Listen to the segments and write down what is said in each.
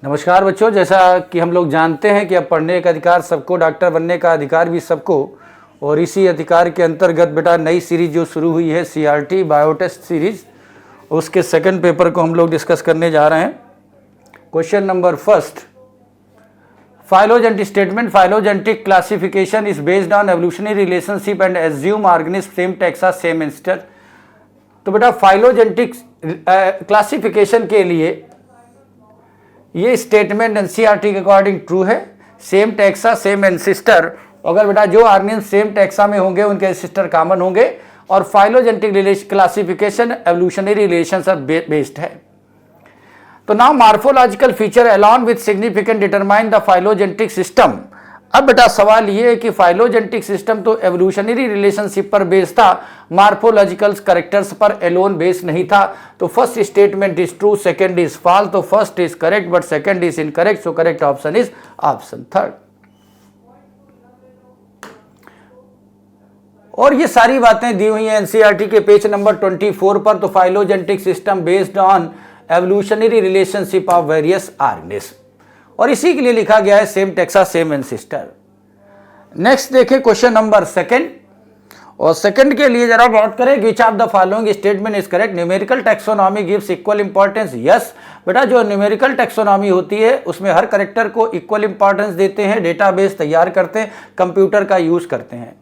नमस्कार बच्चों, जैसा कि हम लोग जानते हैं कि अब पढ़ने का अधिकार सबको, डॉक्टर बनने का अधिकार भी सबको। और इसी अधिकार के अंतर्गत बेटा नई सीरीज जो शुरू हुई है CRT बायोटेस्ट सीरीज, उसके सेकंड पेपर को हम लोग डिस्कस करने जा रहे हैं। Question number first, phylogenetic statement phylogenetic classification is based on evolutionary relationship and assume organism same taxa same ancestor. तो बेटा फाइलोजेनेटिक क्लासिफिकेशन के लिए ये स्टेटमेंट एनसीईआरटी के अकॉर्डिंग ट्रू है। सेम टेक्सा सेम एंसेस्टर, अगर बेटा जो ऑर्गेनिज्म सेम टेक्सा में होंगे उनके एंसेस्टर कॉमन होंगे। और phylogenetic classification evolutionary relation based है। तो now morphological feature along with significant determine the phylogenetic system. अब बेटा सवाल ये है कि फाइलोजेनेटिक सिस्टम तो एवोल्यूशनरी रिलेशनशिप पर बेस्ड था, मार्फोलॉजिकल कैरेक्टर्स पर एलोन बेस्ड नहीं था। तो first statement is true, second is false. तो first is correct but second is incorrect, so correct option is option third. और ये सारी बातें दी हुई हैं एनसीईआरटी के पेज नंबर 24 पर। तो phylogenetic system based on evolutionary relationship of various organism, और इसी के लिए लिखा गया है same taxa same ancestor. Next देखें क्वेश्चन नंबर सेकंड, और सेकंड के लिए जरा बात करें, which of the following statement is correct. Numerical taxonomy gives equal importance. Yes बेटा, जो न्यूमेरिकल टैक्सोनॉमी होती है उसमें हर कैरेक्टर को इक्वल इंपॉर्टेंस देते हैं, डेटाबेस तैयार करते हैं, कंप्यूटर का यूज करते हैं।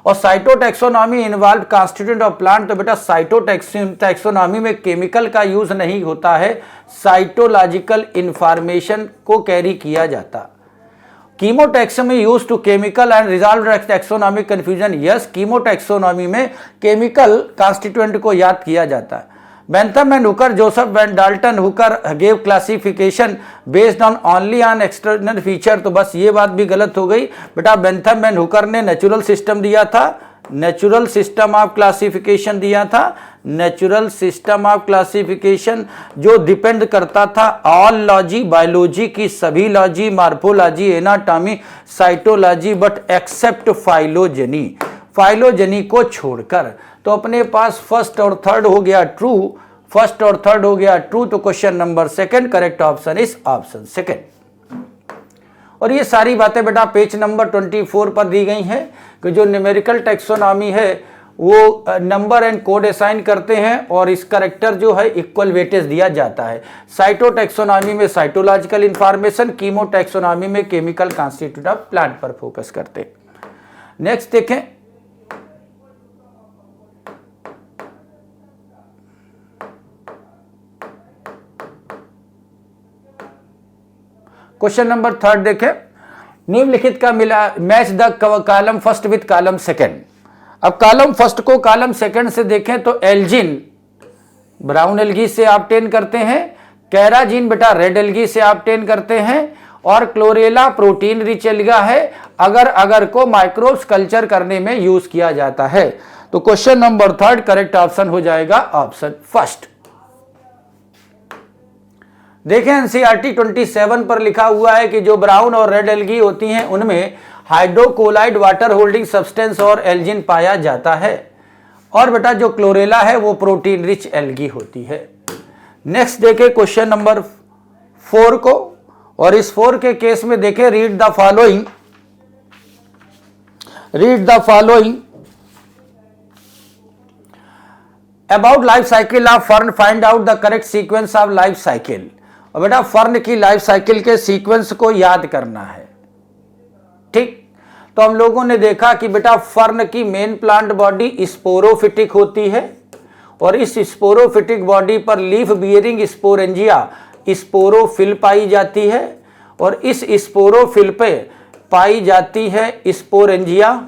और cytotaxonomy involve constituent of plant. तो बेटा साइटोटैक्सोनॉमी में केमिकल का यूज नहीं होता है, साइटोलॉजिकल इंफॉर्मेशन को कैरी किया जाता। Chemotaxonomy use to chemical and resolve taxonomic confusion. Yes, chemotaxonomy में केमिकल कॉन्स्टिट्यूएंट को याद किया जाता है। Bentham and Hooker, Joseph van Dalton Hooker gave classification based on only on external feature. तो बस ये बात भी गलत हो गई बेटा। बेंथम एंड हुकर ने नेचुरल सिस्टम दिया था, नेचुरल सिस्टम ऑफ क्लासिफिकेशन दिया था, नेचुरल सिस्टम ऑफ क्लासिफिकेशन जो डिपेंड करता था ऑल लॉजी, बायोलॉजी की सभी logy, morphology, anatomy, cytology, but except phylogeny, phylogeny को छोड़कर। तो अपने पास फर्स्ट और थर्ड हो गया ट्रू, फर्स्ट और थर्ड हो गया ट्रू। तो question number second correct option is option second. और ये सारी बातें बेटा पेज नंबर 24 पर दी गई हैं कि जो न्यूमेरिकल टैक्सोनॉमी है वो नंबर एंड कोड असाइन करते हैं, और इस करेक्टर जो है इक्वल वेटेज दिया जाता है। साइटोटैक्सोनॉमी में साइटोलॉजिकल इंफॉर्मेशन, कीमोटैक्सोनॉमी में केमिकल कॉन्स्टिट्यूएंट ऑफ प्लांट पर फोकस करते हैं। नेक्स्ट देखें, क्वेश्चन नंबर थर्ड देखें, निम्नलिखित का मिला match the column first with column second. अब कॉलम फर्स्ट को कॉलम सेकंड से देखें तो एल्जिन ब्राउन एल्गी से ऑब्टेन करते हैं, कैराजिन बेटा रेड एल्गी से ऑब्टेन करते हैं, और क्लोरेला प्रोटीन रिच एल्गा है अगर को माइक्रोब्स कल्चर करने में यूज किया जाता है। तो question number third correct option हो जाएगा ऑप्शन फर्स्ट। देखें एनसीईआरटी 27 पर लिखा हुआ है कि जो ब्राउन और रेड एल्गी होती हैं उनमें हाइड्रोकोलाइड वाटर होल्डिंग सब्सटेंस और एल्जिन पाया जाता है, और बेटा जो क्लोरेला है वो प्रोटीन रिच एल्गी होती है। नेक्स्ट देखें क्वेश्चन नंबर 4 को, और इस 4 के केस में देखें read the following about life cycle of fern, find out the correct sequence of life cycle. और बेटा फर्न की लाइफ साइकिल के सीक्वेंस को याद करना है। ठीक, तो हम लोगों ने देखा कि बेटा फर्न की मेन प्लांट बॉडी स्पोरोफिटिक होती है, और इस स्पोरोफिटिक बॉडी पर लीफ बियरिंग स्पोरेंजिया स्पोरोफिल पाई जाती है, और इस स्पोरोफिल पे पाई जाती है स्पोरेंजिया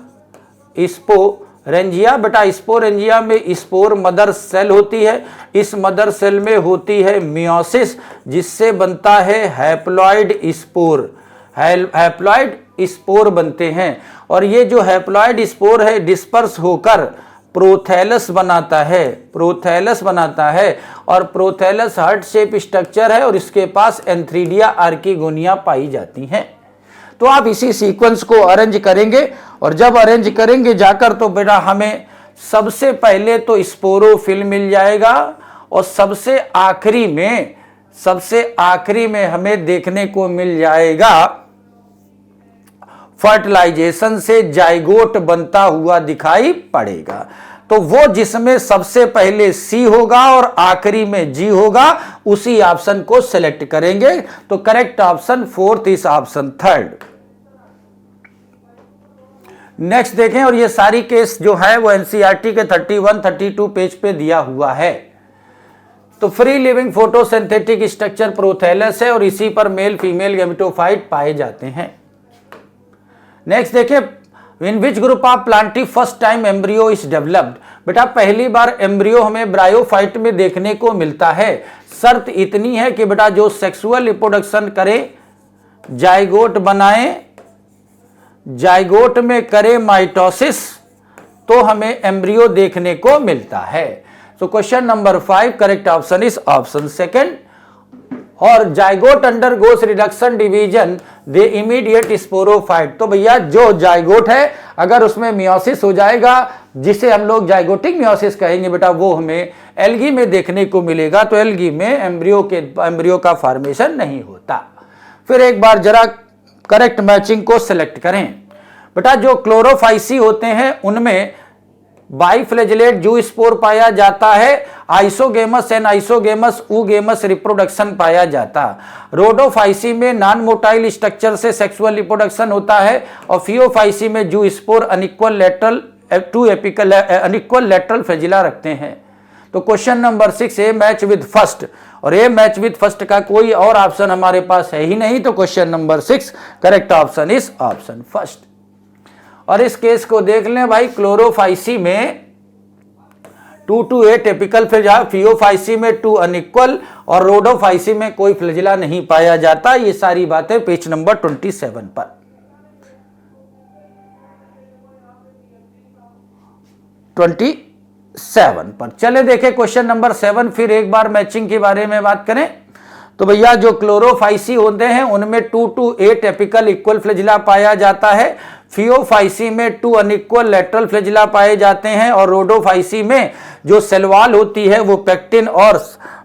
बेटा स्पोरेंजिया में स्पोर मदर सेल होती है, इस मदर सेल में होती है मियोसिस जिससे बनता है हैप्लॉइड स्पोर, हैप्लॉइड स्पोर बनते हैं, और ये जो हैप्लॉइड स्पोर है डिस्पर्स होकर प्रोथैलस बनाता है, और प्रोथैलस हार्ट शेप स्ट्रक्चर है, और इसके पास एंथ्रीडिया आर्किगोनिया पाई जाती हैं। तो आप इसी सीक्वेंस को अरेंज करेंगे, और जब अरेंज करेंगे जाकर तो बेटा हमें सबसे पहले तो स्पोरोफिल मिल जाएगा, और सबसे आखिरी में सबसे आखिरी में हमें देखने को मिल जाएगा फर्टिलाइजेशन से जाइगोट बनता हुआ दिखाई पड़ेगा। तो वो जिसमें सबसे पहले सी होगा और आखिरी में जी होगा उसी ऑप्शन को सिलेक्ट करेंगे। तो correct option fourth is option third. Next देखें, और ये सारी केस जो है वो एनसीईआरटी के 31, 32 पेज पे दिया हुआ है। तो free living photosynthetic structure prothallus है और इसी पर मेल फीमेल गैमेटोफाइट पाए जाते हैं। नेक्स्ट देखिए, in which group of plantae first time embryo is developed. बेटा पहली बार एम्ब्रियो हमें ब्रायोफाइट में देखने को मिलता है। शर्त इतनी है कि बेटा जो सेक्सुअल रिप्रोडक्शन करे, जाइगोट बनाए, जाइगोट में करे माइटोसिस, तो हमें एम्ब्रियो देखने को मिलता है। तो question number 5 correct option is option second. और जाइगोट अंडरगोस रिडक्शन डिवीजन दे इमीडिएट स्पोरोफाइट। तो भैया जो जाइगोट है अगर उसमें मियोसिस हो जाएगा, जिसे हम लोग जाइगोटिक मियोसिस कहेंगे बेटा, वो हमें एल्गी में देखने को मिलेगा। तो एल्गी में एम्ब्रियो का फॉर्मेशन नहीं होता। फिर एक बार जरा करेक्ट मैचिंग को सिलेक्ट करें। बेटा जो क्लोरोफाइसी होते हैं उनमें बाइफ्लैजेलेट जूस्पोर पाया जाता है, isogamous and isogamous oogamous reproduction पाया जाता। रोडोफाइसी में नॉन मोटाइल स्ट्रक्चर से सेक्सुअल रिप्रोडक्शन होता है और फियोफाइसी में जूस्पोर अनइक्वल लेटरल फ्लैजिला रखते हैं। तो question number 6 A match with first, और ए मैच विद फर्स्ट का कोई और ऑप्शन हमारे पास है ही नहीं। तो question number 6 correct option is option first. और इस केस को देख लें भाई, क्लोरोफाइसी में 2 to 8 एपिकल फ्लैजिला, फियोफाइसी में 2 अनइक्वल और रोडोफाइसी में कोई फ्लैजिला नहीं पाया जाता। ये सारी बातें पेज नंबर 27 पर। 27 पर चले देखें क्वेश्चन नंबर 7। फिर एक बार मैचिंग के बारे में बात करें तो भैया जो क्लोरोफाइसी होते हैं उनमें 2 to 8 एपिकल इक्वल फ्लैजिला पाया जाता है। फियोफाइसी में 2 अनइक्वल लेटरल फ्लैजिला पाए जाते हैं और रोडोफाइसी में जो सेल वॉल होती है वो पेक्टिन और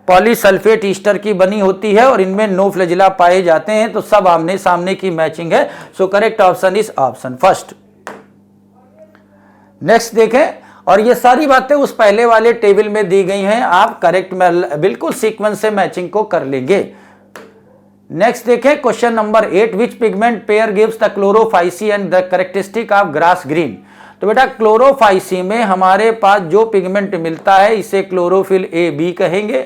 पॉलीसल्फेट ईस्टर की बनी होती है और इनमें नो फ्लैजिला पाए जाते हैं। तो सब आमने सामने की मैचिंग है। सो correct option is option first. Next देखें, और ये सारी बातें उस पहले वाले टेबल में दी गई हैं, आप करेक्ट में बिल्कुल सीक्वेंस से मैचिंग को कर लेंगे। नेक्स्ट देखें question number 8, which pigment pair gives the Chlorophyceae and the characteristic of grass green. तो बेटा क्लोरोफाइसी में हमारे पास जो पिगमेंट मिलता है इसे क्लोरोफिल ए बी कहेंगे।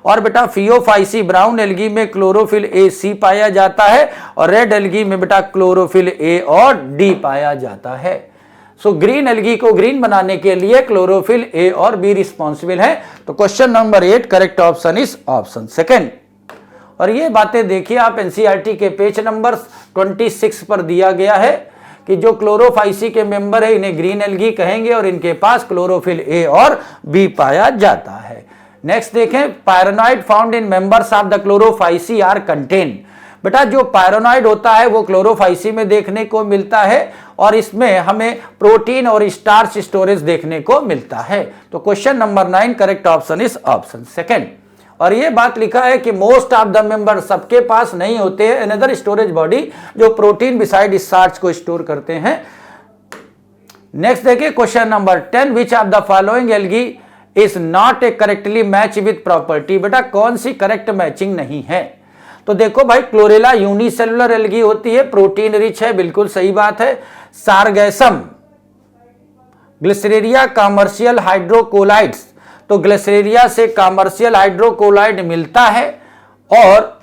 और बेटा फियोफाइसी ब्राउन एल्गी में क्लोरोफिल ए सी पाया जाता है और रेड एल्गी में बेटा क्लोरोफिल ए और डी पाया जाता है। सो ग्रीन एल्गी को ग्रीन बनाने के लिए क्लोरोफिल ए और बी रिस्पॉन्सिबल है। तो question number 8 correct option is option second. और ये बातें देखिए आप एनसीईआरटी के पेज नंबर 26 पर दिया गया है कि जो क्लोरोफाइसी के मेंबर है इन्हें ग्रीन एल्गी कहेंगे और इनके पास क्लोरोफिल ए और बी पाया जाता है। नेक्स्ट देखें, pyrenoid found in members of the Chlorophyceae are contain. बेटा जो पायरोनॉइड होता है वो क्लोरोफाइसी में देखने को मिलता है और इसमें हमें प्रोटीन और स्टार्च स्टोरेज देखने को मिलता है। तो question number 9 correct option is option second. और ये बात लिखा है कि मोस्ट ऑफ द मेंबर सबके पास नहीं होते हैं अनदर स्टोरेज बॉडी जो प्रोटीन बिसाइड स्टार्च को स्टोर करते हैं। नेक्स्ट देखिए question number 10, which of the following algae is not a correctly match with property. बेटा कौन सी करेक्ट मैचिंग नहीं है। तो देखो भाई, क्लोरेला यूनिसेलुलर एल्गी होती है, प्रोटीन रिच है, बिल्कुल सही बात है। सारगैसम, ग्लिसरेरिया कमर्शियल हाइड्रोकोलाइड्स, तो ग्लिसरेरिया से कमर्शियल हाइड्रोकोलाइड मिलता है। और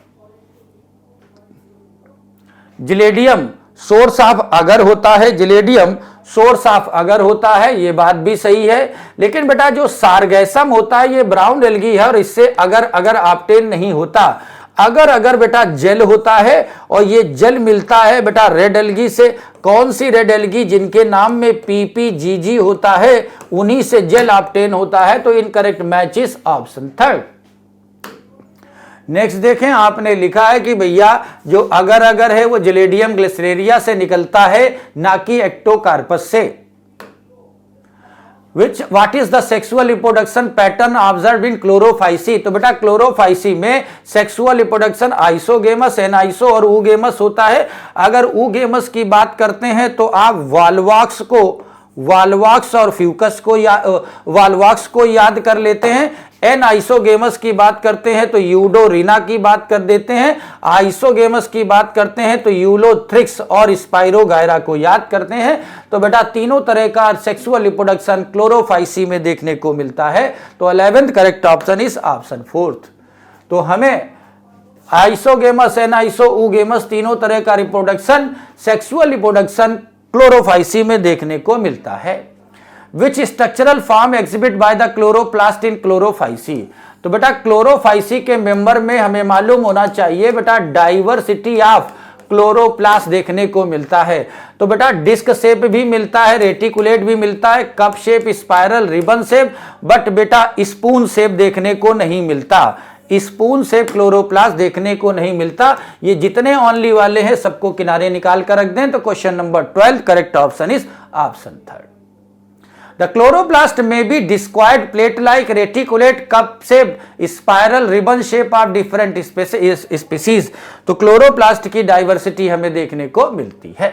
जिलेडियम सोर्स ऑफ अगर होता है, जिलेडियम सोर्स ऑफ अगर होता है, ये बात भी सही है। लेकिन बेटा जो सारगैसम होता है ये ब्राउन एल्गी है और इससे अगर ऑब्टेन नहीं होता। अगर बेटा जेल होता है और ये जेल मिलता है बेटा रेड एल्गी से। कौन सी रेड एल्गी? जिनके नाम में PPGG होता है उन्हीं से जेल ऑब्टेन होता है। तो incorrect match is option third. Next देखें, आपने लिखा है कि भैया जो अगर है वो जिलेडियम ग्लिसरेरिया से निकलता है, ना कि एक्टोकार्पस से। What is the sexual reproduction pattern observe in Chlorophyceae. तो बेटा क्लोरोफाइसी में सेक्सुअल रिप्रोडक्शन आइसोगेमस, एनाइसो और ऊगेमस होता है। अगर ऊगेमस की बात करते हैं तो आप वाल्वाक्स और फ्यूकस को वाल्वाक्स को याद कर लेते हैं। एन आइसोगेमस की बात करते हैं तो यूडोरिना की बात कर देते हैं। आइसोगेमस की बात करते हैं तो यूलोथ्रिक्स और स्पाइरोगायरा को याद करते हैं। तो बेटा तीनों तरह का सेक्सुअल रिप्रोडक्शन क्लोरोफाइसी में देखने को मिलता है। तो 11th correct option is option 4th। तो हमें आइसोगेमस, एनाइसो, ऊगेमस तीनों तरह का रिप्रोडक्शन, सेक्सुअल रिप्रोडक्शन क्लोरोफाइसी में देखने को मिलता है। Which structural form exhibit by the chloroplast in Chlorophyceae. तो बेटा क्लोरोफाइसी के मेंबर में हमें मालूम होना चाहिए बेटा डाइवर्सिटी ऑफ क्लोरोप्लास्ट देखने को मिलता है। तो बेटा डिस्क शेप भी मिलता है, रेटिकुलेट भी मिलता है, cup shape, spiral, ribbon shape, but बेटा स्पून शेप देखने को नहीं मिलता। स्पून शेप क्लोरोप्लास्ट देखने को नहीं मिलता। ये जितने ओनली वाले हैं सबको किनारे निकाल कर रख दें। तो question number 12 correct option is option 3rd। The chloroplast may be discoid, plate-like, reticulate, cup-shaped, spiral, ribbon shape of different species। तो क्लोरोप्लास्ट की डाइवर्सिटी हमें देखने को मिलती है।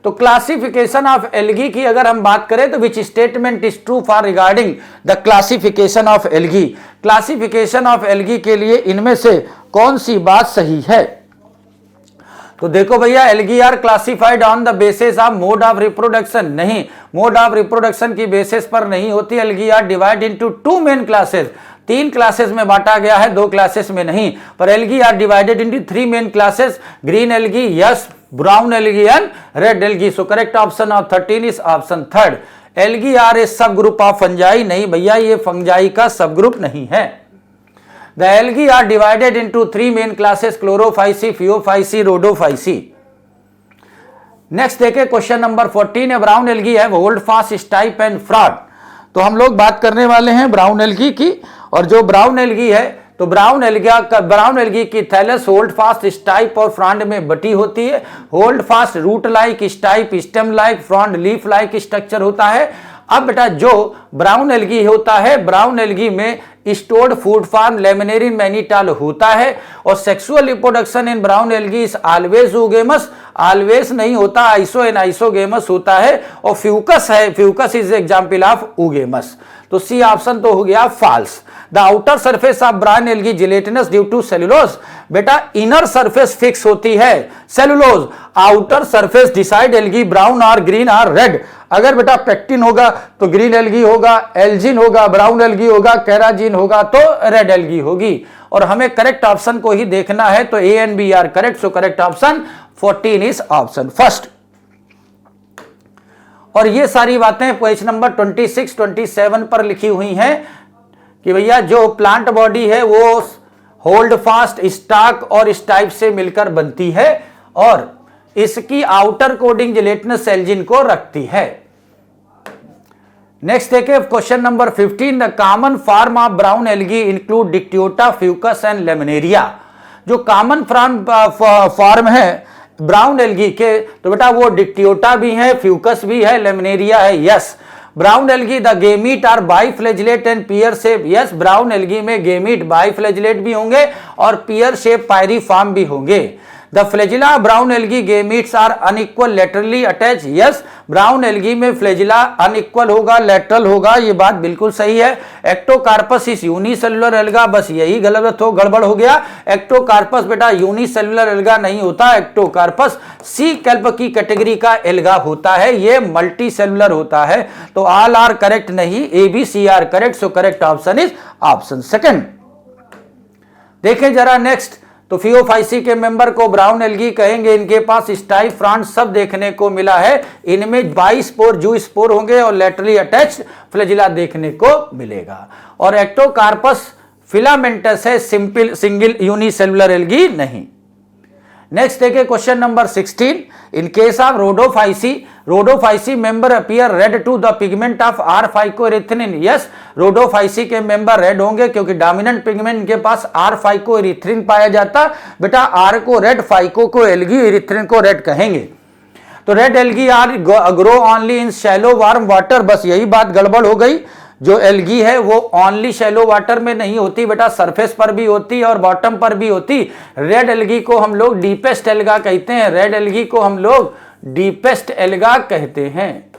तो क्लासिफिकेशन ऑफ एल्गी की अगर हम बात करें तो which statement is true for regarding the classification of algae. Classification of algae के लिए इनमें से कौन सी बात सही है। तो देखो भैया algae are classified on the basis of mode of reproduction. नहीं, मोड ऑफ रिप्रोडक्शन की बेसिस पर नहीं होती। Algae are divide into 2 main classes. 3 classes में बांटा गया है, 2 क्लासेस में नहीं। पर algae are divided into 3 main classes, green algae, yes, brown algae and red algae. So correct option of 13 is option 3rd। Algae are a subgroup of fungi. नहीं भैया ये फंजाई का सब ग्रुप नहीं है। The algae are divided into 3 main classes, chlorophyceae, phaeophyceae, rhodophyceae। Next देखें question number 14 है brown algae है holdfast, stipe and fraud. तो हम लोग बात करने वाले हैं ब्राउन एल्गी की। और जो ब्राउन एल्गी है तो ब्राउन एल्गी की थैलस होल्ड फास्ट, स्टाइप और फ्रॉन्ड में बटी होती है। Holdfast root like, stipe stem like, frond leaf like structure होता है। अब बेटा जो ब्राउन एल्गी होता है, ब्राउन एल्गी में stored food form laminarin mannitol होता है। और sexual reproduction in brown algae is always oogamous, always नहीं होता, आइसो एंड आइसोगेमस होता है। और फ्यूकस है, Fucus is example of oogamous. तो सी ऑप्शन तो हो गया false. The outer surface of brown algae gelatinous due to cellulose. बेटा इनर सरफेस फिक्स होती है cellulose, outer surface decide algae brown और ग्रीन और रेड। अगर बेटा पेक्टिन होगा तो ग्रीन एल्गी होगा, एल्जिन होगा ब्राउन एल्गी होगा, केराजिन होगा तो रेड एल्गी होगी। और हमें करेक्ट ऑप्शन को ही देखना है। तो A and B are correct. So correct option 14 is option 1st। और ये सारी बातें पेज नंबर 26, 27 पर लिखी हुई हैं कि भैया जो प्लांट बॉडी है वो होल्ड फास्ट, स्टाक और स्टाइप से मिलकर बनती है और इसकी आउटर कोडिंग जिलेटिनस एल्जिन को रखती है। नेक्स्ट देखिए question number 15 the common form of brown algae include Dictyota, Fucus and laminaria. जो कॉमन फॉर्म है ब्राउन एल्गी के तो बेटा वो डिक्टियोटा भी है, फ्यूकस भी है, लेमिनेरिया है। Yes brown algae the gamete are biflagellate and pear shape. Yes brown algae में गेमीट बाइफ्लैजिलेट भी होंगे और पियर शेप पायरीफॉर्म भी होंगे। The flagella brown algae gametes are unequal laterally attach. Yes brown algae में flagella unequal होगा, lateral होगा, ये बात बिल्कुल सही है। एक्टोकार्पस इस यूनिसेलुलर एल्गा, बस यही गड़बड़ हो गया। एक्टोकार्पस बेटा यूनिसेलुलर एल्गा नहीं होता, एक्टोकार्पस सी कैल्प की कैटेगरी का एल्गा होता है, ये मल्टी सेलुलर होता है। तो ऑल आर करेक्ट नहीं, A B C are correct. So correct option is option 2nd। देखें जरा नेक्स्ट। तो फियोफाइसी के मेंबर को ब्राउन एल्गी कहेंगे। इनके पास स्टाइप, फ्रॉन्ड सब देखने को मिला है। इनमें बाइस्पोर, जू स्पोर होंगे और लेटरली अटैच्ड फ्लैजिला देखने को मिलेगा। और एक्टोकार्पस फिलामेंटस है, सिंगल यूनिसेलुलर एल्गी नहीं। नेक्स्ट देखिए question number 16 in case of Rhodophyceae member appear red to the pigment of are phycoerythrin. Yes Rhodophyceae के मेंबर रेड होंगे क्योंकि डोमिनेंट पिगमेंट के पास आर फाइकोएरिथ्रिन पाया जाता। बेटा आर को रेड, फाइको को एल्गी, एरिथ्रिन को रेड कहेंगे। तो red algae are grow only in shallow warm water, बस यही बात गड़बड़ हो गई। जो एल्गी है वो ओनली शैलो वाटर में नहीं होती बेटा, सरफेस पर भी होती और बॉटम पर भी होती। रेड एल्गी को हम लोग डीपेस्ट एल्गा कहते हैं, रेड एल्गी को हम लोग डीपेस्ट एल्गा कहते हैं,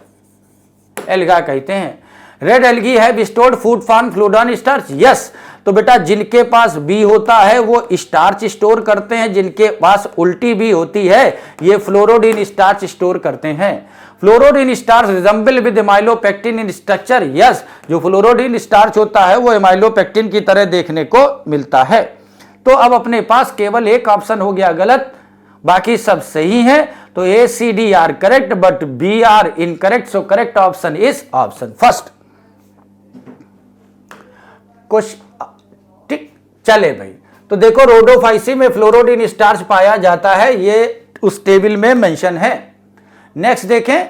एल्गा कहते हैं। रेड एल्गी है stored food form fluid on starch, yes. तो बेटा जिनके पास बी होता है वो स्टार्च स्टोर करते हैं, जिनके पास उल्टी बी होती है ये फ्लोरोड इन स्टार्च स्टोर करते हैं। Floridean in starch resemble with amylopectin in structure, yes. जो फ्लोरोड इन स्टार्च होता है वो एमाइलोपेक्टिन की तरह देखने को मिलता है। तो अब अपने पास केवल एक ऑप्शन हो गया गलत, बाकी सब सही है। तो A C D are correct but B are incorrect, so correct option is option first. कुछ ठीक चले भाई। तो देखो रोडोफाइसी में फ्लोरोड इन स्टार्च पाया जाता है, ये उस टेबल में मेंशन है। नेक्स्ट देखें,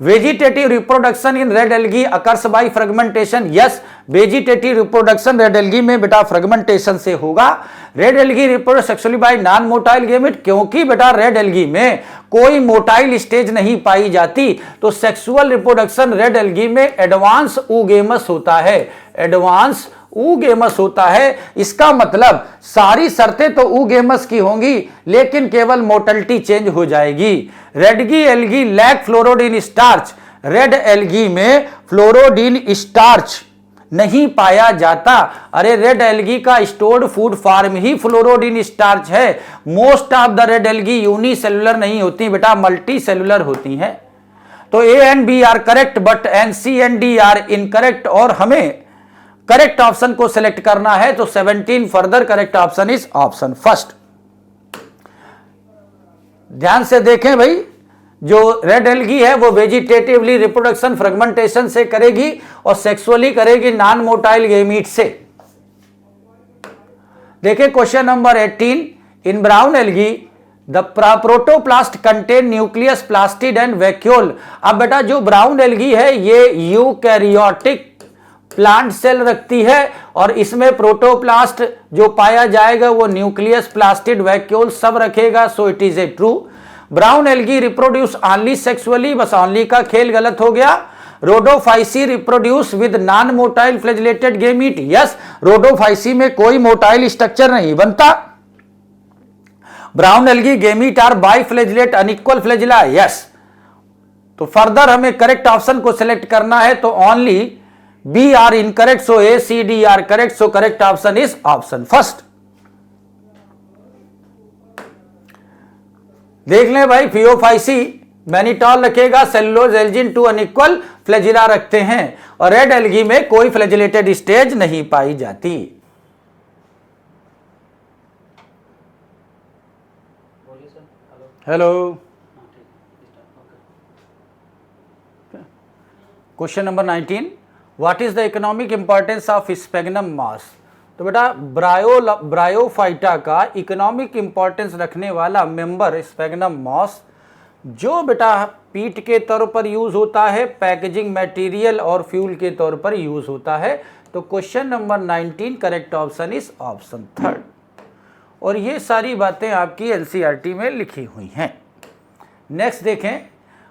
vegetative reproduction in red algae occurs by fragmentation, yes. Vegetative reproduction red algae में बेटा फ्रेगमेंटेशन से होगा। Red algae reproduce sexually bye non motile gamete, क्योंकि बेटा रेड एल्गी में कोई मोटाइल स्टेज नहीं पाई जाती, तो सेक्सुअल रिप्रोडक्शन रेड एल्गी में एडवांस oogamous होता है, एडवांस oogamous होता है। इसका मतलब सारी शर्तें तो oogamous की होंगी लेकिन केवल मोटिलिटी चेंज हो जाएगी। Red algae lack floridean starch, red algae में फ्लोरोडिन स्टार्च नहीं पाया जाता। अरे रेड एल्गी का स्टोर्ड फूड फॉर्म ही फ्लोरोडिन स्टार्च है। Most of the red algae unicellular नहीं होती बेटा, मल्टी सेलुलर होती हैं। तो A and B are correct but and C and D are incorrect, और हमें करेक्ट ऑप्शन को सिलेक्ट करना है। तो 17 further correct option is option first. ध्यान से देखें भाई, जो रेड एल्गी है वो वेजिटेटिवली रिप्रोडक्शन फ्रेगमेंटेशन से करेगी और सेक्सुअली करेगी नॉन मोटाइल गैमीट से। देखिए question number 18, in brown algae the protoplast contain nucleus plastid and vacuole. अब बेटा जो ब्राउन एल्गी है ये यूकैरियोटिक प्लांट सेल रखती है और इसमें प्रोटोप्लास्ट जो पाया जाएगा वो न्यूक्लियस प्लास्टिड वैक्यूल सब रखेगा, so it is a true. Brown algae reproduce only sexually, बस ऑनली का खेल गलत हो गया। Rhodophyceae reproduce with non motile flagellated gamete, yes. Rhodophyceae में कोई मोटाइल स्ट्रक्चर नहीं बनता। Brown algae gamete are biflagellate unequal flagella, yes. तो फर्दर हमें करेक्ट ऑप्शन को सिलेक्ट करना है, तो only B are incorrect, so A C D are correct, so correct option is option first. देख लें भाई, फियोफाइसी मैनिटॉल रखेगा, cellulose algin two unequal flagella रखते हैं, और रेड एल्गी में कोई फ्लैजिलेटेड स्टेज नहीं पाई जाती। Hello, question number 19, what is the economic importance of sphagnum moss. तो बेटा ब्रायोफाइटा का इकोनॉमिक इंपॉर्टेंस रखने वाला मेंबर स्पेगनम मॉस, जो बेटा पीट के तौर पर यूज होता है, पैकेजिंग मटेरियल और फ्यूल के तौर पर यूज होता है। तो question number 19 correct option is option third. और ये सारी बातें आपकी एनसीईआरटी में लिखी हुई हैं। नेक्स्ट देखें,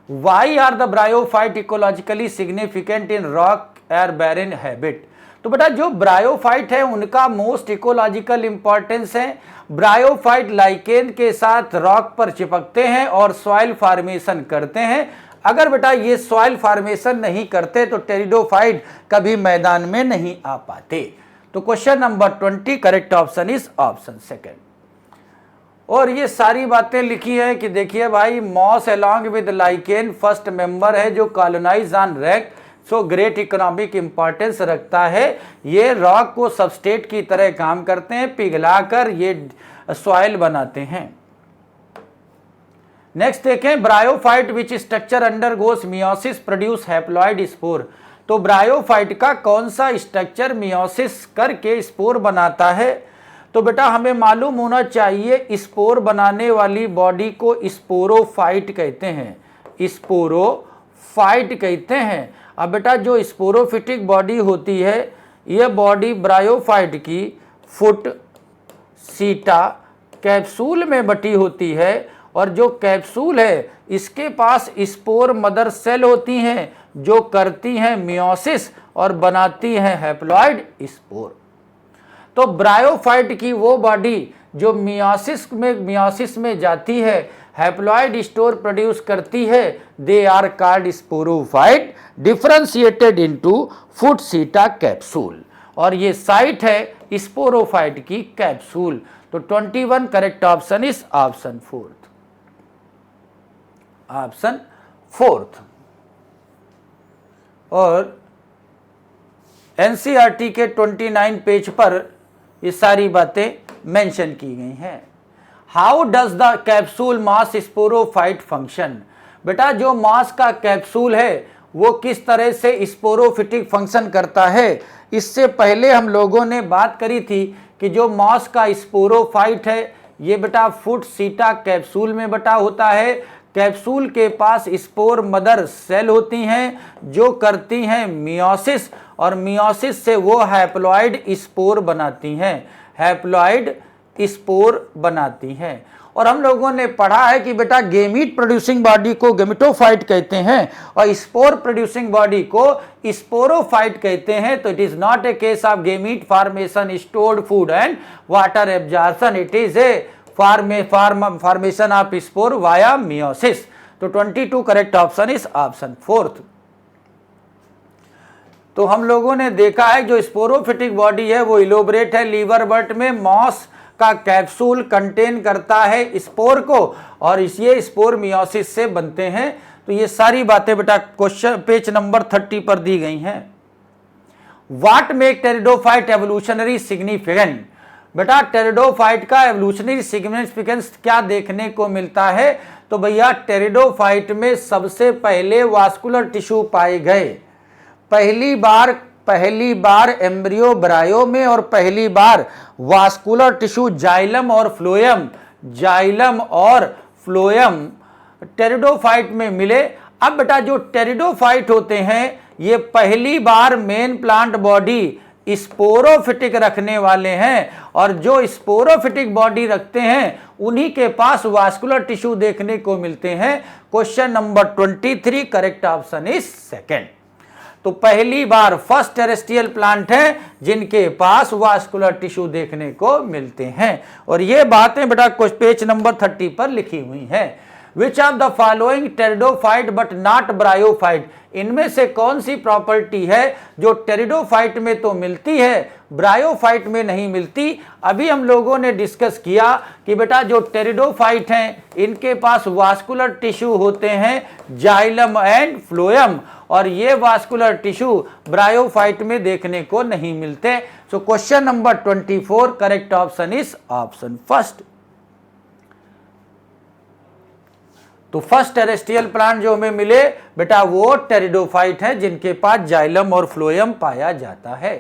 why are the bryophyte ecologically significant in rock air barren habit. तो बेटा जो ब्रायोफाइट है उनका मोस्ट इकोलॉजिकल इंपॉर्टेंस है। ब्रायोफाइट लाइकेन के साथ रॉक पर चिपकते हैं और सॉइल फॉर्मेशन करते हैं। अगर बेटा ये सॉइल फॉर्मेशन नहीं करते तो टेरिडोफाइट कभी मैदान में नहीं आ पाते। तो question number 20 correct option is option second. और ये सारी बातें लिखी है कि देखिए भाई, moss along with lichen first member है जो colonise on rock, so great economic importance रखता है। ये रॉक को सबस्ट्रेट की तरह काम करते हैं, पिघलाकर ये सॉइल बनाते हैं। नेक्स्ट देखें, bryophyte which structure undergoes meiosis produce haploid spore. तो ब्रायोफाइट का कौन सा स्ट्रक्चर मियोसिस करके स्पोर बनाता है। तो बेटा हमें मालूम होना चाहिए, स्पोर बनाने वाली बॉडी को स्पोरोफाइट कहते हैं, स्पोरोफाइट कहते हैं। अब बेटा जो स्पोरोफिटिक बॉडी होती है, यह बॉडी ब्रायोफाइट की फुट, सीटा, कैप्सूल में बटी होती है और जो कैप्सूल है इसके पास स्पोर मदर सेल होती हैं जो करती हैं मियोसिस और बनाती हैं हैप्लॉइड स्पोर। तो ब्रायोफाइट की वो बॉडी जो मियोसिस में जाती है, हैप्लॉइड स्पोर प्रोड्यूस करती है, they are called sporophyte differentiated into foot seta capsule. और ये साइट है स्पोरोफाइट की कैप्सूल। तो 21 correct option is option fourth. और एनसीईआरटी के 29 पेज पर ये सारी बातें मेंशन की गई हैं। How does the capsule mass sporophyte function? बेटा जो मास का कैप्सूल है वो किस तरह से स्पोरोफिटिक फंक्शन करता है, इससे पहले हम लोगों ने बात करी थी कि जो मास का स्पोरोफाइट है ये बेटा फुट सीटा कैप्सूल में बटा होता है। कैप्सूल के पास स्पोर मदर सेल होती हैं जो करती हैं मियोसिस, और मियोसिस से वो हैप्लॉइड स्पोर बनाती हैं। और हम लोगों ने पढ़ा है कि बेटा गेमीट प्रोड्यूसिंग बॉडी को गेमिटोफाइट कहते हैं और स्पोर प्रोड्यूसिंग बॉडी को स्पोरोफाइट कहते हैं। तो it is not a case of gamete formation, stored food and water absorption, it is a formation of spore via meiosis. तो 22 correct option is option fourth. तो हम लोगों ने देखा है जो स्पोरोफिटिक बॉडी है वो इलोबरेट है, लीवर बर्ट में मॉस का कैप्सूल कंटेन करता है स्पोर को, और ये स्पोर मियोसिस से बनते हैं। तो ये सारी बातें बेटा क्वेश्चन पेज नंबर 30 पर दी गई हैं। What make pteridophyte evolutionary significant? बेटा टेरिडोफाइट का एवोल्यूशनरी सिग्निफिकेंस क्या देखने को मिलता है? तो भैया टेरिडोफाइट में सबसे पहले वास्कुलर टिश्यू पाए गए, पहली बार एम्ब्रियो ब्रायो में, और पहली बार वास्कुलर टिश्यू जाइलम और फ्लोएम टेरिडोफाइट में मिले। अब बेटा जो टेरिडोफाइट होते हैं ये पहली बार मेन प्लांट बॉडी स्पोरोफिटिक रखने वाले हैं, और जो स्पोरोफिटिक बॉडी रखते हैं उन्हीं के पास वास्कुलर टिश्यू देखने को मिलते हैं। Question number 23 correct option is second. तो पहली बार फर्स्ट टेरेस्ट्रियल प्लांट है जिनके पास वास्कुलर टिश्यू देखने को मिलते हैं। और ये बातें बेटा पेज नंबर 30 पर लिखी हुई हैं। Which of the following pteridophyte but not bryophyte? इनमें से कौन सी प्रॉपर्टी है जो टेरिडोफाइट में तो मिलती है, ब्रायोफाइट में नहीं मिलती? अभी हम लोगों ने डिस्कस किया कि बेटा जो टेरिडोफाइट हैं इनके पास वास्कुलर टिश्यू होते हैं जाइलम एंड फ्लोएम, और ये वास्कुलर टिश्यू ब्रायोफाइट में देखने को नहीं मिलते। So question number 24 correct option is option first. तो फर्स्ट टेरेस्ट्रियल प्लांट जो हमें मिले बेटा वो टेरिडोफाइट है जिनके पास जाइलम और फ्लोएम पाया जाता है।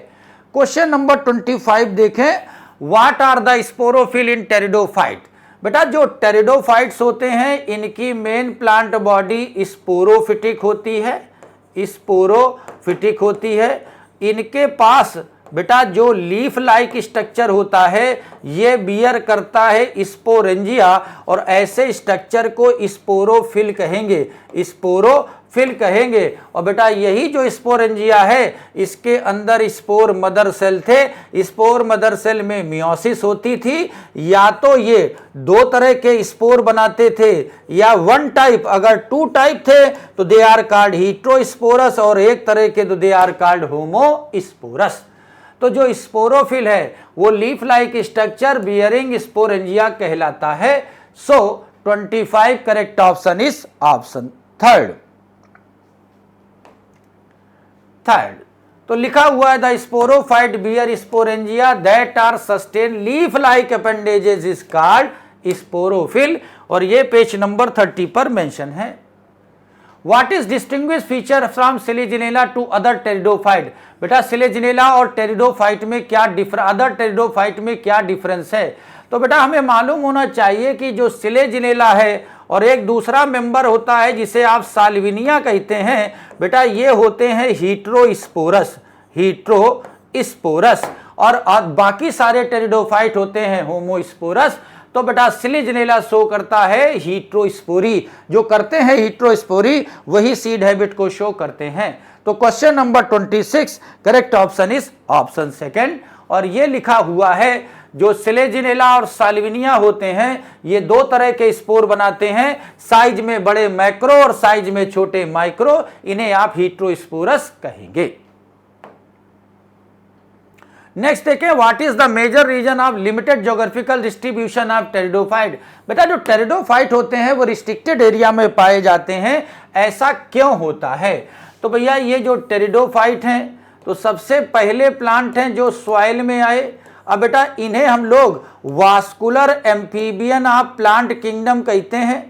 क्वेश्चन नंबर 25 देखें, what are the sporophyll in pteridophyte? बेटा जो टेरिडोफाइट्स होते हैं इनकी मेन प्लांट बॉडी स्पोरोफिटिक होती है। इनके पास बेटा जो लीफ लाइक स्ट्रक्चर होता है ये बियर करता है स्पोरेंजिया, और ऐसे स्ट्रक्चर को स्पोरोफिल कहेंगे। और बेटा यही जो स्पोरेंजिया है इसके अंदर स्पोर मदर सेल थे, स्पोर मदर सेल में मियोसिस होती थी। या तो ये दो तरह के स्पोर बनाते थे या वन टाइप, अगर टू टाइप थे तो दे आर कॉल्ड हीट्रोस्पोरस, और एक तरह के तो दे आर कॉल्ड होमोस्पोरस। तो जो स्पोरोफिल है वो leaf like structure bearing sporangia कहलाता है। So 25 correct option is option third. तो लिखा हुआ है the sporophyte bear sporangia that are sustain leaf like appendages is called sporophyll, और ये पेज नंबर 30 पर मेंशन है। What is distinguished feature from Selaginella to other pteridophyte? बेटा Selaginella और टेरिडोफाइट में क्या अदर टेरिडोफाइट में क्या डिफरेंस है? तो बेटा हमें मालूम होना चाहिए कि जो सिलेजिनेला है और एक दूसरा मेंबर होता है जिसे आप साल्विनिया कहते हैं, बेटा ये होते हैं हीट्रोस्पोरस, और बाकी सारे टेरिडोफाइट होते हैं होमोस्पोरस। तो बेटा सिलिजिनेला शो करता है हीट्रोस्पोरी। जो करते हैं हीट्रोस्पोरी वही सीड हैबिट को शो करते हैं। तो question number 26 correct option is option second. और ये लिखा हुआ है जो सिलेजिनेला और साल्विनिया होते हैं ये दो तरह के स्पोर बनाते हैं, साइज में बड़े मैक्रो और साइज में छोटे माइक्रो, इन्हें आप हीट्रोस्पोरस कहेंगे। नेक्स्ट देखें, what is the major reason of limited geographical distribution of pteridophyte. बेटा जो टेरिडोफाइट होते हैं वो रिस्ट्रिक्टेड एरिया में पाए जाते हैं, ऐसा क्यों होता है? तो भैया ये जो टेरिडोफाइट हैं तो सबसे पहले प्लांट हैं जो सॉइल में आए। अब बेटा इन्हें हम लोग vascular amphibian of plant kingdom कहते हैं।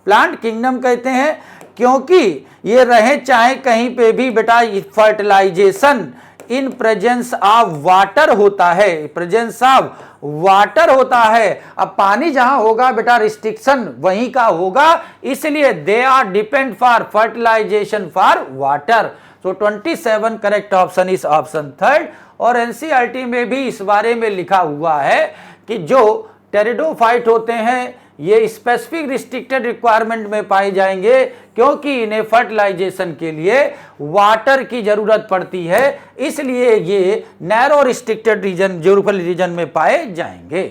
प्लांट किंगडम कहते हैं क्योंकि ये रहे चाहे कहीं पे भी बेटा fertilisation in presence of water होता है, प्रेजेंस ऑफ वाटर होता है। अब पानी जहां होगा बेटा रिस्ट्रिक्शन वहीं का होगा, इसलिए they are depend for fertilisation for water. So 27 correct option is option third. और एनसीईआरटी में भी इस बारे में लिखा हुआ है कि जो टेरिडोफाइट होते हैं ये स्पेसिफिक रिस्ट्रिक्टेड रिक्वायरमेंट में पाए जाएंगे क्योंकि इन्हें फर्टिलाइजेशन के लिए वाटर की जरूरत पड़ती है, इसलिए ये narrow restricted region geographical region में पाए जाएंगे।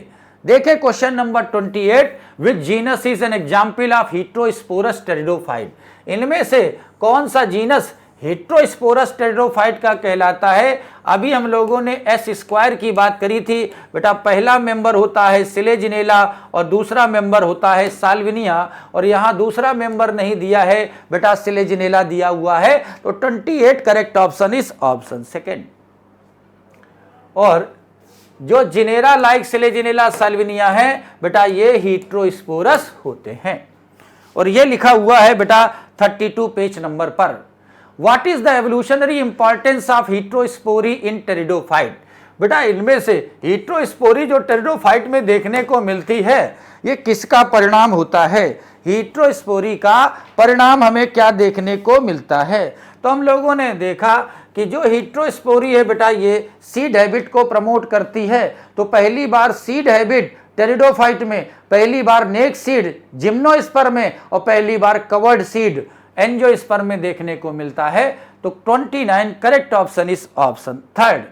देखें question number 28, which genus is an example of heterosporous pteridophyte. इनमें से कौन सा जीनस हीट्रोस्पोरस टेरिडोफाइट का कहलाता है? अभी हम लोगों ने एस स्क्वायर की बात करी थी बेटा, पहला मेंबर होता है सिलेजिनेला और दूसरा मेंबर होता है साल्विनिया, और यहां दूसरा मेंबर नहीं दिया है बेटा, सिलेजिनेला दिया हुआ है। तो 28 correct option is option second. और जो जिनेरा लाइक सिलेजिनेला साल्विनिया है बेटा ये हीट्रोस्पोरस होते हैं। और ये लिखा हुआ है बेटा 32 पेज नंबर पर, What is the evolutionary importance of heterospory in pteridophyte? बेटा इनमें से हीट्रोस्पोरी जो टेरिडोफाइट में देखने को मिलती है ये किसका परिणाम होता है? हीट्रोस्पोरी का परिणाम हमें क्या देखने को मिलता है? तो हम लोगों ने देखा कि जो हीट्रोस्पोरी है बेटा ये सीड हैबिट को प्रमोट करती है। तो पहली बार सीड हैबिट टेरिडोफाइट में, पहली बार नेक्स्ट सीड जिम्नोस्पर्म में, और पहली बार कवर्ड सीड एंजियोस्पर्म में देखने को मिलता है। तो 29 correct option is option third.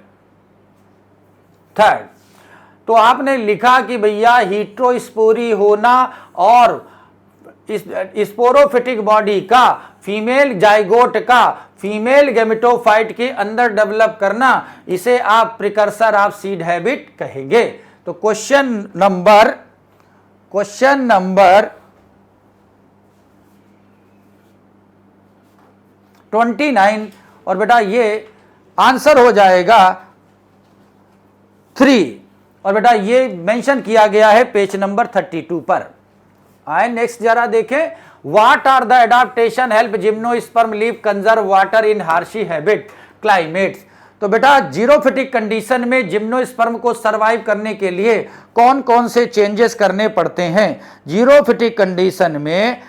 तो आपने लिखा कि भैया हीट्रोस्पोरी होना और स्पोरोफिटिक बॉडी का फीमेल जाइगोट का फीमेल गेमेटोफाइट के अंदर डेवलप करना, इसे आप प्रिकर्सर ऑफ सीड हैबिट कहेंगे। तो क्वेश्चन नंबर 29 और बेटा ये आंसर हो जाएगा 3, और बेटा ये मेंशन किया गया है पेज नंबर 32 पर। आए नेक्स्ट जरा देखें, what are the adaptation help gymnosperm leave conserve water in harsh habit climates. तो बेटा जीरोफिटिक कंडीशन में जिम्नोस्पर्म को सरवाइव करने के लिए कौन कौन से चेंजेस करने पड़ते हैं? जीरोफिटिक कंडीशन में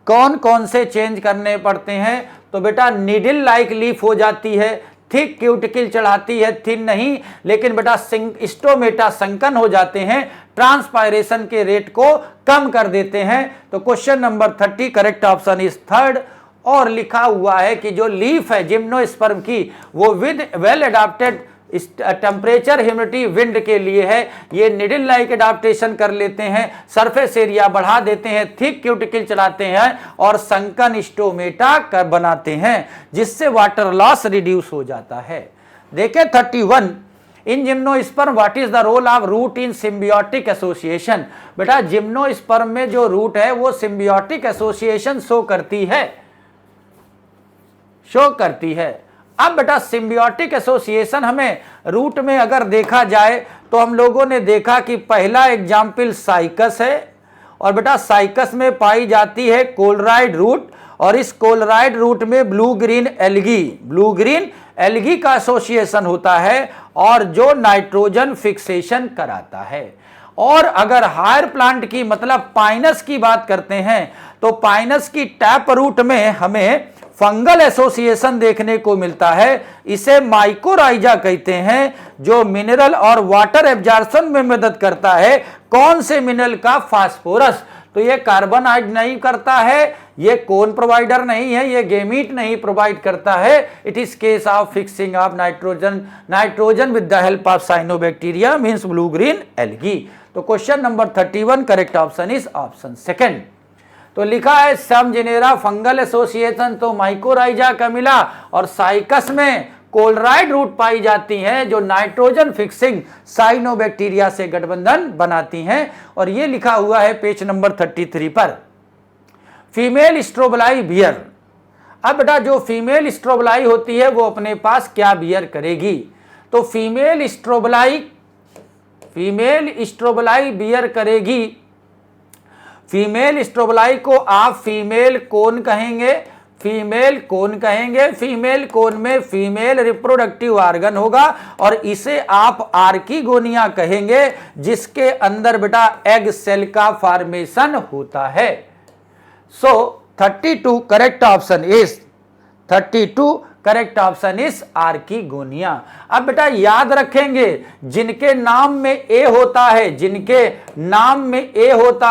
कौन कौन से चेंज करने पड़ते हैं? तो बेटा नीडल लाइक लीफ हो जाती है, थिक क्यूटिकल चढ़ाती है, थिन नहीं, लेकिन बेटा स्टोमेटा संकन हो जाते हैं, ट्रांसपायरेशन के रेट को कम कर देते हैं। तो question number 30 correct option is third. और लिखा हुआ है कि जो लीफ है जिम्नोस्पर्म की वो with well adapted temperature humidity wind के लिए है। ये निडल लाइक एडाप्टेशन कर लेते हैं, सरफेस एरिया बढ़ा देते हैं, थिक क्यूटिकल चलाते हैं और संकन स्टोमेटा कर बनाते हैं, जिससे वाटर लॉस रिड्यूस हो जाता है। देखें 31, in gymnosperm what is the role of root in symbiotic association. बेटा जिम्नोस्पर्म में जो रूट है वो सिम्बियोटिक एसोसिएशन शो करती है। अब बेटा सिम्बियोटिक एसोसिएशन हमें रूट में अगर देखा जाए तो हम लोगों ने देखा कि पहला एग्जाम्पल साइकस है, और बेटा साइकस में पाई जाती है कोलराइड रूट, और इस कोलराइड रूट में ब्लू ग्रीन एल्गी का एसोसिएशन होता है और जो नाइट्रोजन फिक्सेशन कराता है। और अगर हायर प्लांट की मतलब पाइनस की बात करते हैं तो पाइनस की टैप रूट में हमें फंगल एसोसिएशन देखने को मिलता है, इसे माइकोराइजा कहते हैं, जो मिनरल और वाटर एब्जॉर्प्शन में मदद करता है। कौन से मिनरल का? फास्फोरस। तो ये कार्बोनाइड नहीं करता है, ये कोन प्रोवाइडर नहीं है, ये गेमीट नहीं प्रोवाइड करता है। It is case of fixing of nitrogen with the help of cyanobacteria means blue green algae. तो question number 31 correct option is option second. तो लिखा है सम जिनेरा फंगल एसोसिएशन, तो माइकोराइजा का मिला, और साइकस में कोलराइड रूट पाई जाती हैं जो नाइट्रोजन फिक्सिंग साइनोबैक्टीरिया से गठबंधन बनाती हैं। और ये लिखा हुआ है पेज नंबर 33 पर। Female strobili bear. अब बेटा जो फीमेल स्ट्रोबलाई होती है वो अपने पास क्या बियर करेगी? तो फीमेल स्ट्रोबलाई बियर करेगी। फीमेल स्ट्रोबलाई को आप फीमेल कोन कहेंगे, फीमेल कोन में फीमेल रिप्रोडक्टिव ऑर्गन होगा, और इसे आप आर्किगोनिया कहेंगे, जिसके अंदर बेटा एग सेल का फॉर्मेशन होता है। सो 32 करेक्ट ऑप्शन इज आर्किगोनिया। अब बेटा याद रखेंगे, जिनके नाम में ए होता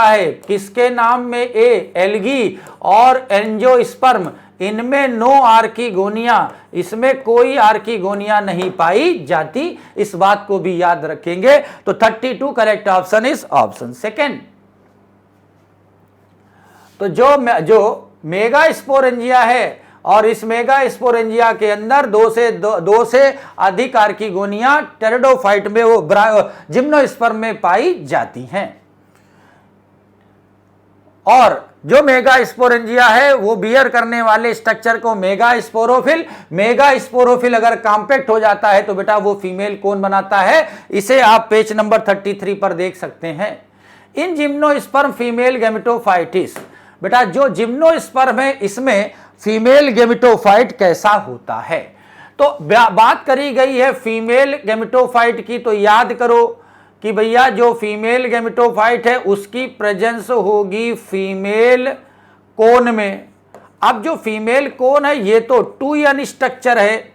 है, किसके नाम में ए? एल्गी और एंजियोस्पर्म, इनमें नो आर्किगोनिया, इसमें कोई आर्किगोनिया नहीं पाई जाती। इस बात को भी याद रखेंगे। तो 32 correct option is option second. तो जो मेगा स्पोरेंजिया है, और इस मेगा स्पोरेंजिया के अंदर दो से अधिक आर्किगोनिया टेरिडोफाइट में वो जिम्नोस्पर्म में पाई जाती हैं। और जो मेगा स्पोरेंजिया है वो बियर करने वाले स्ट्रक्चर को मेगा स्पोरोफिल अगर कॉम्पैक्ट हो जाता है तो बेटा वो फीमेल कोन बनाता है। इसे आप पेज नंबर 33 पर देख सकते हैं। इन जिम्नोस्पर्म फीमेल गैमेटोफाइटिस, बेटा जो जिम्नोस्पर्म है इसमें फीमेल गैमेटोफाइट कैसा होता है? तो बात करी गई है फीमेल गैमेटोफाइट की, तो याद करो कि भैया जो फीमेल गैमेटोफाइट है उसकी प्रेजेंस होगी फीमेल कोन में। अब जो फीमेल कोन है ये तो 2n स्ट्रक्चर है,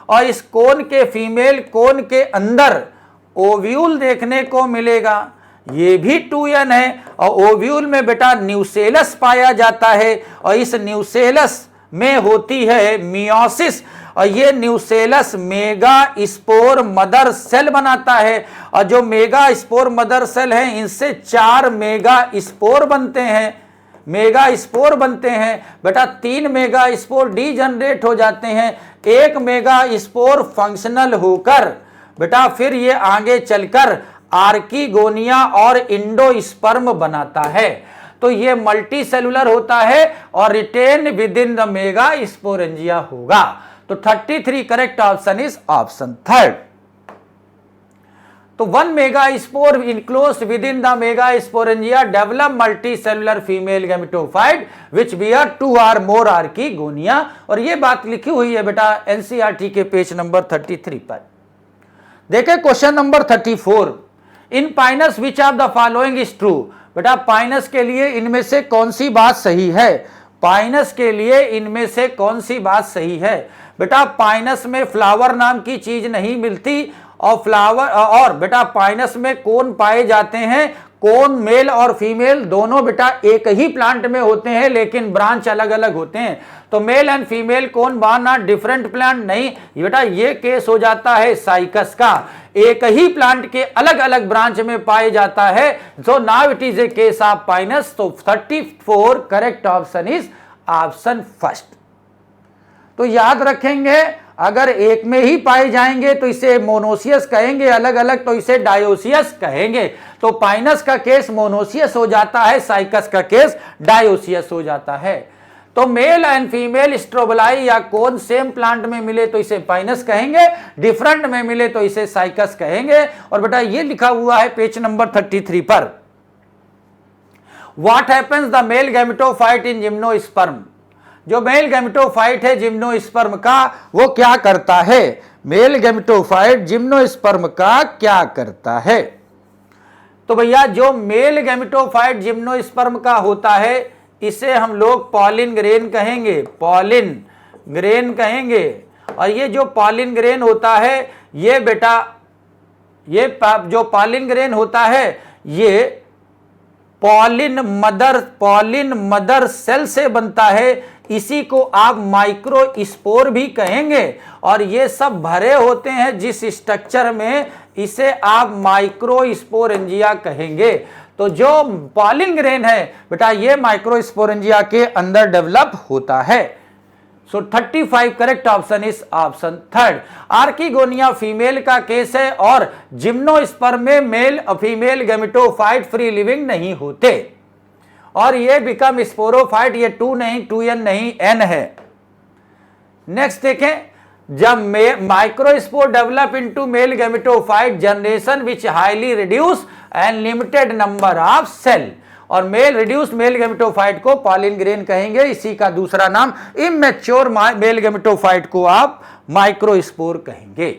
और इस कोन के फीमेल कोन के अंदर ओव्यूल देखने को मिलेगा, ये भी 2n है, और ओव्यूल में बेटा न्यूसेलस पाया जाता है, और इस न्यूसेलस में होती है मियोसिस, और ये nucellus megaspore mother cell बनाता है, और जो मेगा स्पोर मदर सेल है इनसे 4 मेगा स्पोर बनते हैं बेटा। 3 मेगा स्पोर डीजनरेट हो जाते हैं, 1 मेगा स्पोर फंक्शनल होकर बेटा फिर ये आगे चलकर आर्किगोनिया और इंडोस्पर्म बनाता है। तो ये मल्टी सेलुलर होता है और retain within the megasporangia होगा। तो 33 correct option is option third. तो 1 megaspore enclosed within the megasporangia develop multicellular female gametophyte which bear 2 or more archegonia. और ये बात लिखी हुई है बेटा एनसीईआरटी के पेज नंबर 33 पर। देखें question number 34। In Pinus which of the following is true? बेटा पाइनस के लिए इनमें से कौन सी बात सही है? पाइनस के लिए इनमें से कौन सी बात सही है? बेटा पाइनस में फ्लावर नाम की चीज नहीं मिलती, और बेटा पाइनस में कोन पाए जाते हैं। कोन मेल और फीमेल दोनों बेटा एक ही प्लांट में होते हैं, लेकिन ब्रांच अलग अलग होते हैं। तो मेल एंड फीमेल कोन बाना डिफरेंट प्लांट नहीं बेटा, ये केस हो जाता है साइकस का, एक ही प्लांट के अलग अलग ब्रांच में पाए जाता है। So now it is A case of Pinus. तो 34 correct option is option first. तो याद रखेंगे, अगर एक में ही पाए जाएंगे तो इसे मोनोसियस कहेंगे, अलग अलग तो इसे डायोसियस कहेंगे। तो पाइनस का केस मोनोसियस हो जाता है, साइकस का केस डायोसियस हो जाता है। तो मेल एंड फीमेल स्ट्रोबलाई या कोन सेम प्लांट में मिले तो इसे पाइनस कहेंगे, डिफरेंट में मिले तो इसे साइकस कहेंगे। और बेटा ये लिखा हुआ है पेज नंबर 33 पर। What happens the mail gametophyte in gymnosperm? जो मेल गैमेटोफाइट है जिम्नोस्पर्म का वो क्या करता है? मेल गैमेटोफाइट जिम्नोस्पर्म का क्या करता है? तो भैया जो मेल गैमेटोफाइट जिम्नोस्पर्म का होता है इसे हम लोग पॉलिन ग्रेन कहेंगे। पॉलिन ग्रेन कहेंगे। और ये जो पॉलिन ग्रेन होता है ये बेटा, ये जो पॉलिन ग्रेन होता है ये पॉलिन मदर सेल से बनता है। इसी को आप माइक्रो स्पोर भी कहेंगे। और ये सब भरे होते हैं जिस स्ट्रक्चर में, इसे आप माइक्रो स्पोरेंजिया कहेंगे। तो जो पॉलिन ग्रेन है बेटा ये माइक्रो स्पोरेंजिया के अंदर डेवलप होता है। सो 35 correct option is option third. Archegonia female का केस है और जिम्नोस्पर्म में मेल और फीमेल गैमेटोफाइट फ्री लिविंग नहीं होते और ये बिकम स्पोरोफाइट। ये 2 नहीं 2n नहीं n है। नेक्स्ट देखें, जब microspore develop into male gametophyte generation which highly reduce and limited number of cell. और रिड्यूस्ड मेल गैमेटोफाइट को पॉलिन ग्रेन कहेंगे। इसी का दूसरा नाम इमेच्योर मेल गैमेटोफाइट को आप माइक्रोस्पोर कहेंगे।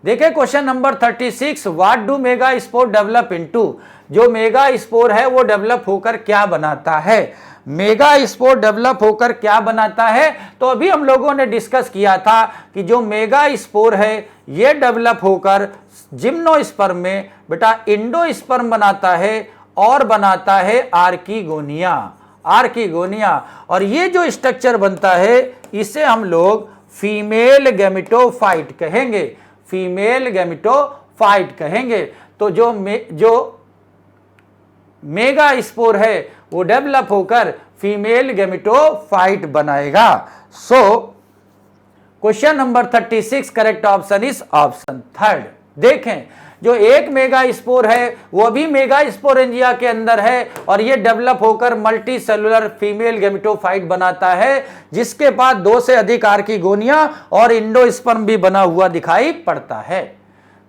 देखिए question number 36, what do mega spore develop into. जो मेगा स्पोर है वो डेवलप होकर क्या बनाता है। मेगा स्पोर डेवलप होकर क्या बनाता है, तो अभी हम लोगों ने डिस्कस किया था कि जो मेगा स्पोर है ये डेवलप होकर जिम्नोस्पर्म में बेटा इंडोस्पर्म बनाता है और बनाता है आर्किगोनिया। और ये जो स्ट्रक्चर बनता है इसे हम लोग फीमेल गैमेटोफाइट कहेंगे। फीमेल गैमेटोफाइट कहेंगे। तो जो मेगा स्पोर है वो डेवलप होकर फीमेल गैमेटोफाइट बनाएगा। So question number 36 correct option is option third. देखें जो एक मेगा स्पोर है वो भी मेगा स्पोरेंजिया के अंदर है और ये डेवलप होकर मल्टी सेलुलर फीमेल गैमेटोफाइट बनाता है जिसके पास 2 से अधिक आर्किगोनिया और इंडोस्पर्म भी बना हुआ दिखाई पड़ता है।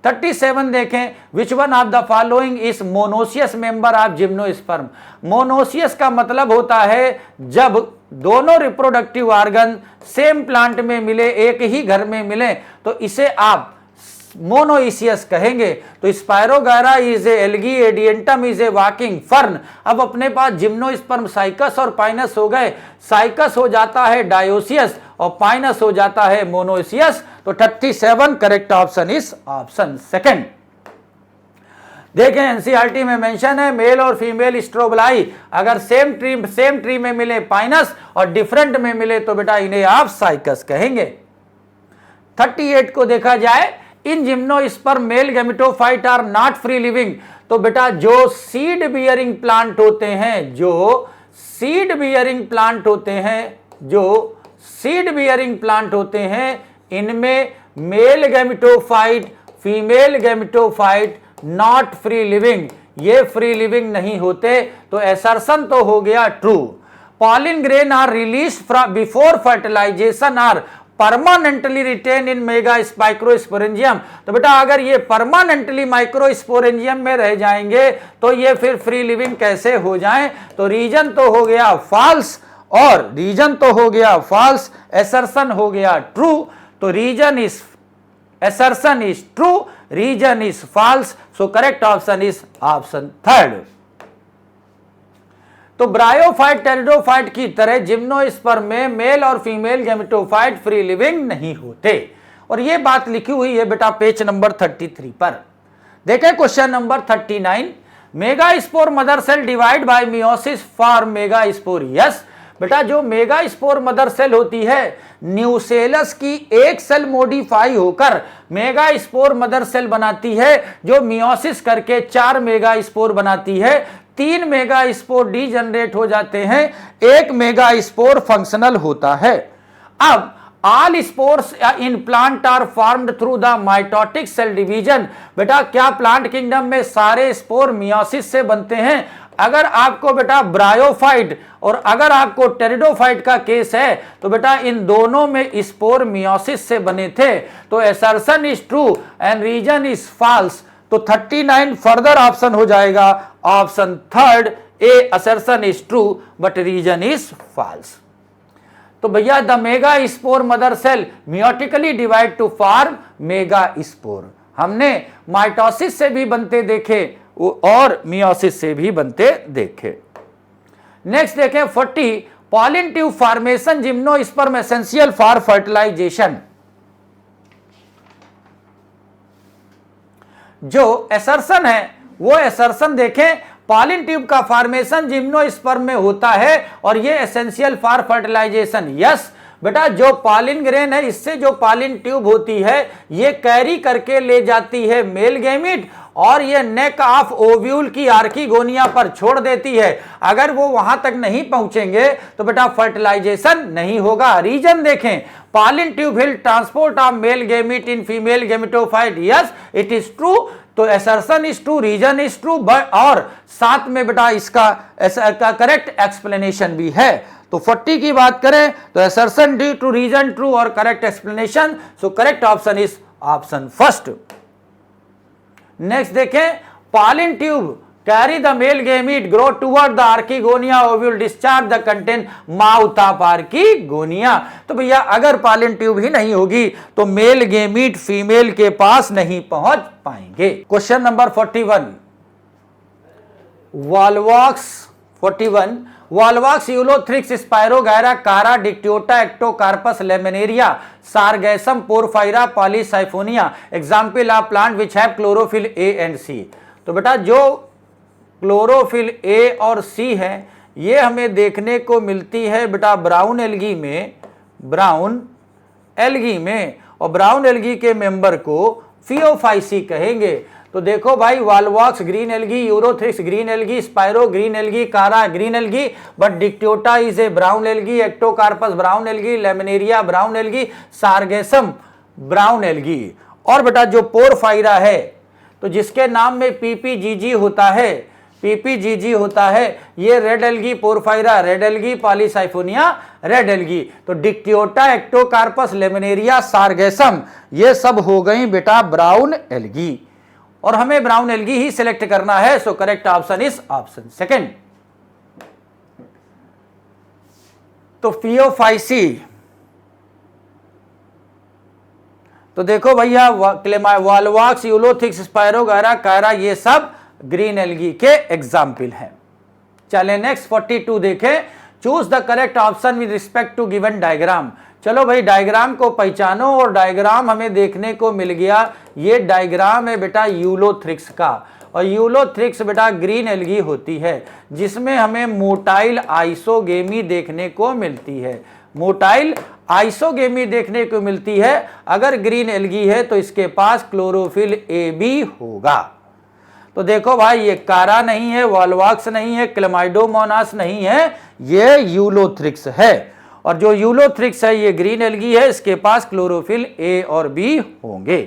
37 देखें, which one of the following is monoecious member of gymnosperm. Monoecious का मतलब होता है जब दोनों रिप्रोडक्टिव ऑर्गन सेम प्लांट में मिले, एक ही घर में मिले, तो इसे आप मोनोइसियस कहेंगे। तो Spirogyra is a algae, Adiantum is a walking fern. अब अपने पास जिम्नोस्पर्म साइकस और पाइनस हो गए। साइकस हो जाता है डायोसियस और पाइनस हो जाता है मोनोइसियस। तो 37 correct option is option second. देखें एनसीईआरटी में मेंशन है मेल और फीमेल स्ट्रोबलाई अगर सेम ट्री में मिले पाइनस और डिफरेंट में मिले तो बेटा इन्हें आप साइकस कहेंगे। 38 को देखा जाए, in gymnosperm male gametophyte are not free living. तो बेटा जो सीड बियरिंग प्लांट होते हैं, जो सीड बियरिंग प्लांट होते हैं इनमें male gametophyte female gametophyte not free living, ये फ्री लिविंग नहीं होते। तो असर्शन तो हो गया true. Pollen grain are release from before fertilisation are permanently retain in mega microsporangium. तो बेटा अगर ये परमानेंटली माइक्रोस्पोरेंजियम में रह जाएंगे तो ये फिर फ्री लिविंग कैसे हो जाएं। तो रीजन तो हो गया फॉल्स और रीजन तो हो गया फॉल्स, असर्शन हो गया ट्रू। तो reason is assertion is true, region is false, so correct option is option third। तो ब्रायोफाइट टेरिडोफाइट की तरह जिम्नोस्पर्म में मेल और फीमेल गैमेटोफाइट फ्री लिविंग नहीं होते और ये बात लिखी हुई है बेटा पेज नंबर 33 पर। देखें question number 39, megaspore mother cell divide by meiosis form megaspore. Yes बेटा जो मेगास्पोर मदर सेल होती है न्यूसेलस की एक सेल मॉडिफाई होकर मेगास्पोर मदर सेल बनाती है जो मियोसिस करके 4 मेगास्पोर बनाती है। 3 मेगास्पोर डीजनरेट हो जाते हैं, 1 मेगास्पोर फंक्शनल होता है। अब all spores in plant are formed through the mitotic cell division. बेटा क्या प्लांट किंगडम में सारे स्पोर मियोसिस से बनते हैं? अगर आपको बेटा ब्रायोफाइट और अगर आपको टेरिडोफाइट का केस है तो बेटा इन दोनों में स्पोर मियोसिस से बने थे। तो assertion is true and reason is false. तो 39 फर्दर ऑप्शन हो जाएगा option third A, assertion is true but reason is false. तो भैया the megaspore mother cell meiotically divide to form megaspore. हमने माइटोसिस से भी बनते देखे और मियोसिस से भी बनते देखे। नेक्स्ट देखें 40, pollen tube formation gymnosperm essential for fertilisation. जो एसर्शन है वो एसर्शन देखें, पॉलिन ट्यूब का फॉर्मेशन जिम्नोस्पर्म में होता है और ये एसेंशियल फॉर फर्टिलाइजेशन। यस बेटा, जो पॉलिन ग्रेन है इससे जो पॉलिन ट्यूब होती है ये कैरी करके ले जाती है मेल गैमीट और ये नेक ऑफ ओव्यूल की आर्किगोनिया पर छोड़ देती है। अगर वो वहां तक नहीं पहुंचेंगे तो बेटा फर्टिलाइजेशन नहीं होगा। रीजन देखें, pollen tube will transport of male gamete in female gametophyte. Yes it is true, तो assertion is true, reason is true, और साथ में बेटा इसका करेक्ट एक्सप्लेनेशन भी है। तो 40 की बात करें तो assertion due to reason true और correct explanation, so correct option is option first. Next देखें, pollen tube carry the male gamete grow toward the archegonia ovule discharge the content mouth of archegonia. तो भैया अगर pollen tube ही नहीं होगी तो male gamete female के पास नहीं पहुंच पाएंगे। Question number 41, Volvox 41 Volvox Ulothrix Spirogyra Chara Dictyota Ectocarpus Laminaria Sargassum Porphyra Polysiphonia example of plant which have chlorophyll a and c. तो बेटा जो क्लोरोफिल ए और सी है ये हमें देखने को मिलती है बेटा ब्राउन एल्गी में, ब्राउन एल्गी में, और ब्राउन एल्गी के मेंबर को फियोफाइसी कहेंगे। तो देखो भाई, Volvox green algae, Ulothrix green algae, spiro green algae, Chara green algae, but Dictyota is a brown algae, Ectocarpus brown algae, Laminaria brown algae, Sargassum brown algae. और बेटा जो पोरफाइरा है तो जिसके नाम में पीपीजीजी होता है, पीपीजीजी होता है, ये red algae, Porphyra red algae, Polysiphonia red algae. तो डिक्टियोटा एक्टोकार्पस लेमिनेरिया सारगेसम ये सब हो गई बेटा ब्राउन एल्गी और हमें ब्राउन एल्गी ही सिलेक्ट करना है। सो correct option is option second. तो फियोफाइसी, तो देखो भैया वॉलवॉक्स यूलोथिक्स स्पायरोगैरा कायरा ये सब ग्रीन एल्गी के एग्जाम्पल हैं। चले नेक्स्ट 42 देखें, choose the correct option with respect to given diagram. चलो भाई डायग्राम को पहचानो और डायग्राम हमें देखने को मिल गया, ये डायग्राम है बेटा यूलोथ्रिक्स का और यूलोथ्रिक्स बेटा ग्रीन एल्गी होती है जिसमें हमें मोटाइल आइसोगेमी देखने को मिलती है, मोटाइल आइसोगेमी देखने को मिलती है। अगर ग्रीन एल्गी है तो इसके पास क्लोरोफिल ए भी होगा। तो देखो भाई ये कारा नहीं है, वॉलवॉक्स नहीं है, क्लेमाइडोमोनास नहीं है, ये यूलोथ्रिक्स है और जो यूलोथ्रिक्स है ये ग्रीन एल्गी है, इसके पास क्लोरोफिल ए और बी होंगे।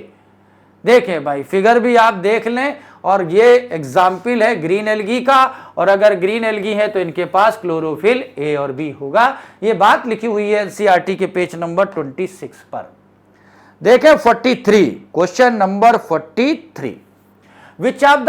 देखें भाई फिगर भी आप देख लें और ये एग्जाम्पल है ग्रीन एल्गी का और अगर ग्रीन एल्गी है तो इनके पास क्लोरोफिल ए और बी होगा। ये बात लिखी हुई है एनसीईआरटी के पेज नंबर 26 पर। देखें 43, question number 43, Which of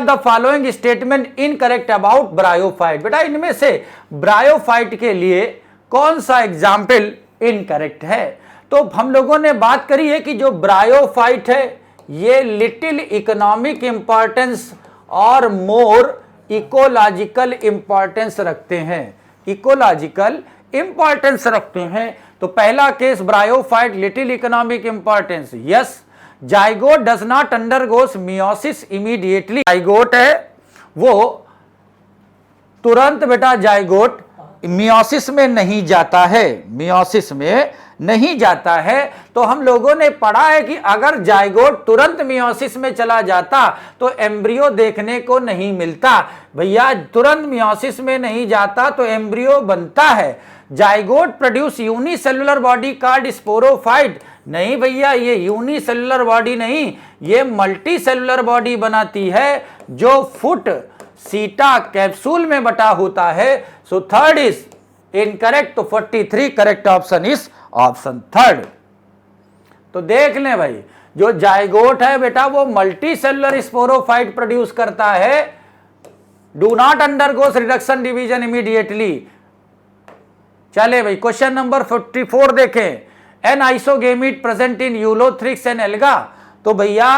the following statement incorrect about bryophyte. बेटा इनमें से ब्रायोफाइट के लिए कौन सा एग्जाम्पल इनकरेक्ट है। तो हम लोगों ने बात करी है कि जो ब्रायोफाइट है ये लिटिल इकोनॉमिक इंपॉर्टेंस और मोर इकोलॉजिकल इंपॉर्टेंस रखते हैं, इकोलॉजिकल इंपॉर्टेंस रखते हैं। तो पहला case bryophyte little economic importance, yes. Zygote does not undergoes meiosis immediately, zygote है वो तुरंत बेटा जाइगोट मियोसिस में नहीं जाता है, मियोसिस में नहीं जाता है। तो हम लोगों ने पढ़ा है कि अगर जाइगोट तुरंत मियोसिस में चला जाता तो एम्ब्रियो देखने को नहीं मिलता। भैया तुरंत मियोसिस में नहीं जाता तो एम्ब्रियो बनता है। Zygote produce unicellular body called sporophyte, नहीं भैया ये यूनिसेलुलर बॉडी नहीं, ये मल्टी सेलुलर बॉडी बनाती है जो फुट सीटा कैप्सूल में बटा होता है। So third is incorrect. तो 43 correct option is option third. तो देख लें भाई जो जाइगोट है बेटा वो मल्टी सेलुलर स्पोरोफाइट प्रोड्यूस करता है, do not undergoes reduction division immediately. चले भाई क्वेश्चन नंबर 44 देखें, an isogamete present in Ulothrix and alga. तो भैया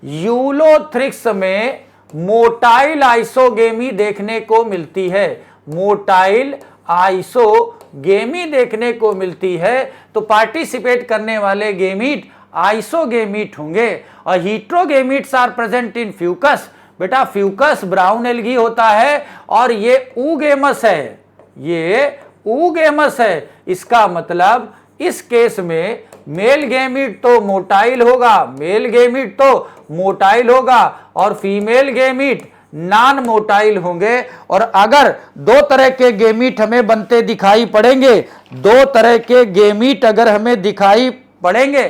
यूलोथ्रिक्स में मोटाइल आइसोगेमी देखने को मिलती है, मोटाइल आइसोगेमी देखने को मिलती है, तो पार्टिसिपेट करने वाले गेमीट आइसोगेमीट होंगे। और हीट्रोगेमीट्स आर प्रेजेंट इन फ्यूकस, बेटा फ्यूकस ब्राउन एल्गी होता है और ये ऊगेमस है, ये ऊगेमस है। इसका मतलब इस केस में मेल गेमीट तो मोटाइल होगा, मेल गेमीट तो मोटाइल होगा और फीमेल गेमीट नॉन मोटाइल होंगे। और अगर दो तरह के गेमीट हमें बनते दिखाई पड़ेंगे, दो तरह के गेमीट अगर हमें दिखाई पड़ेंगे,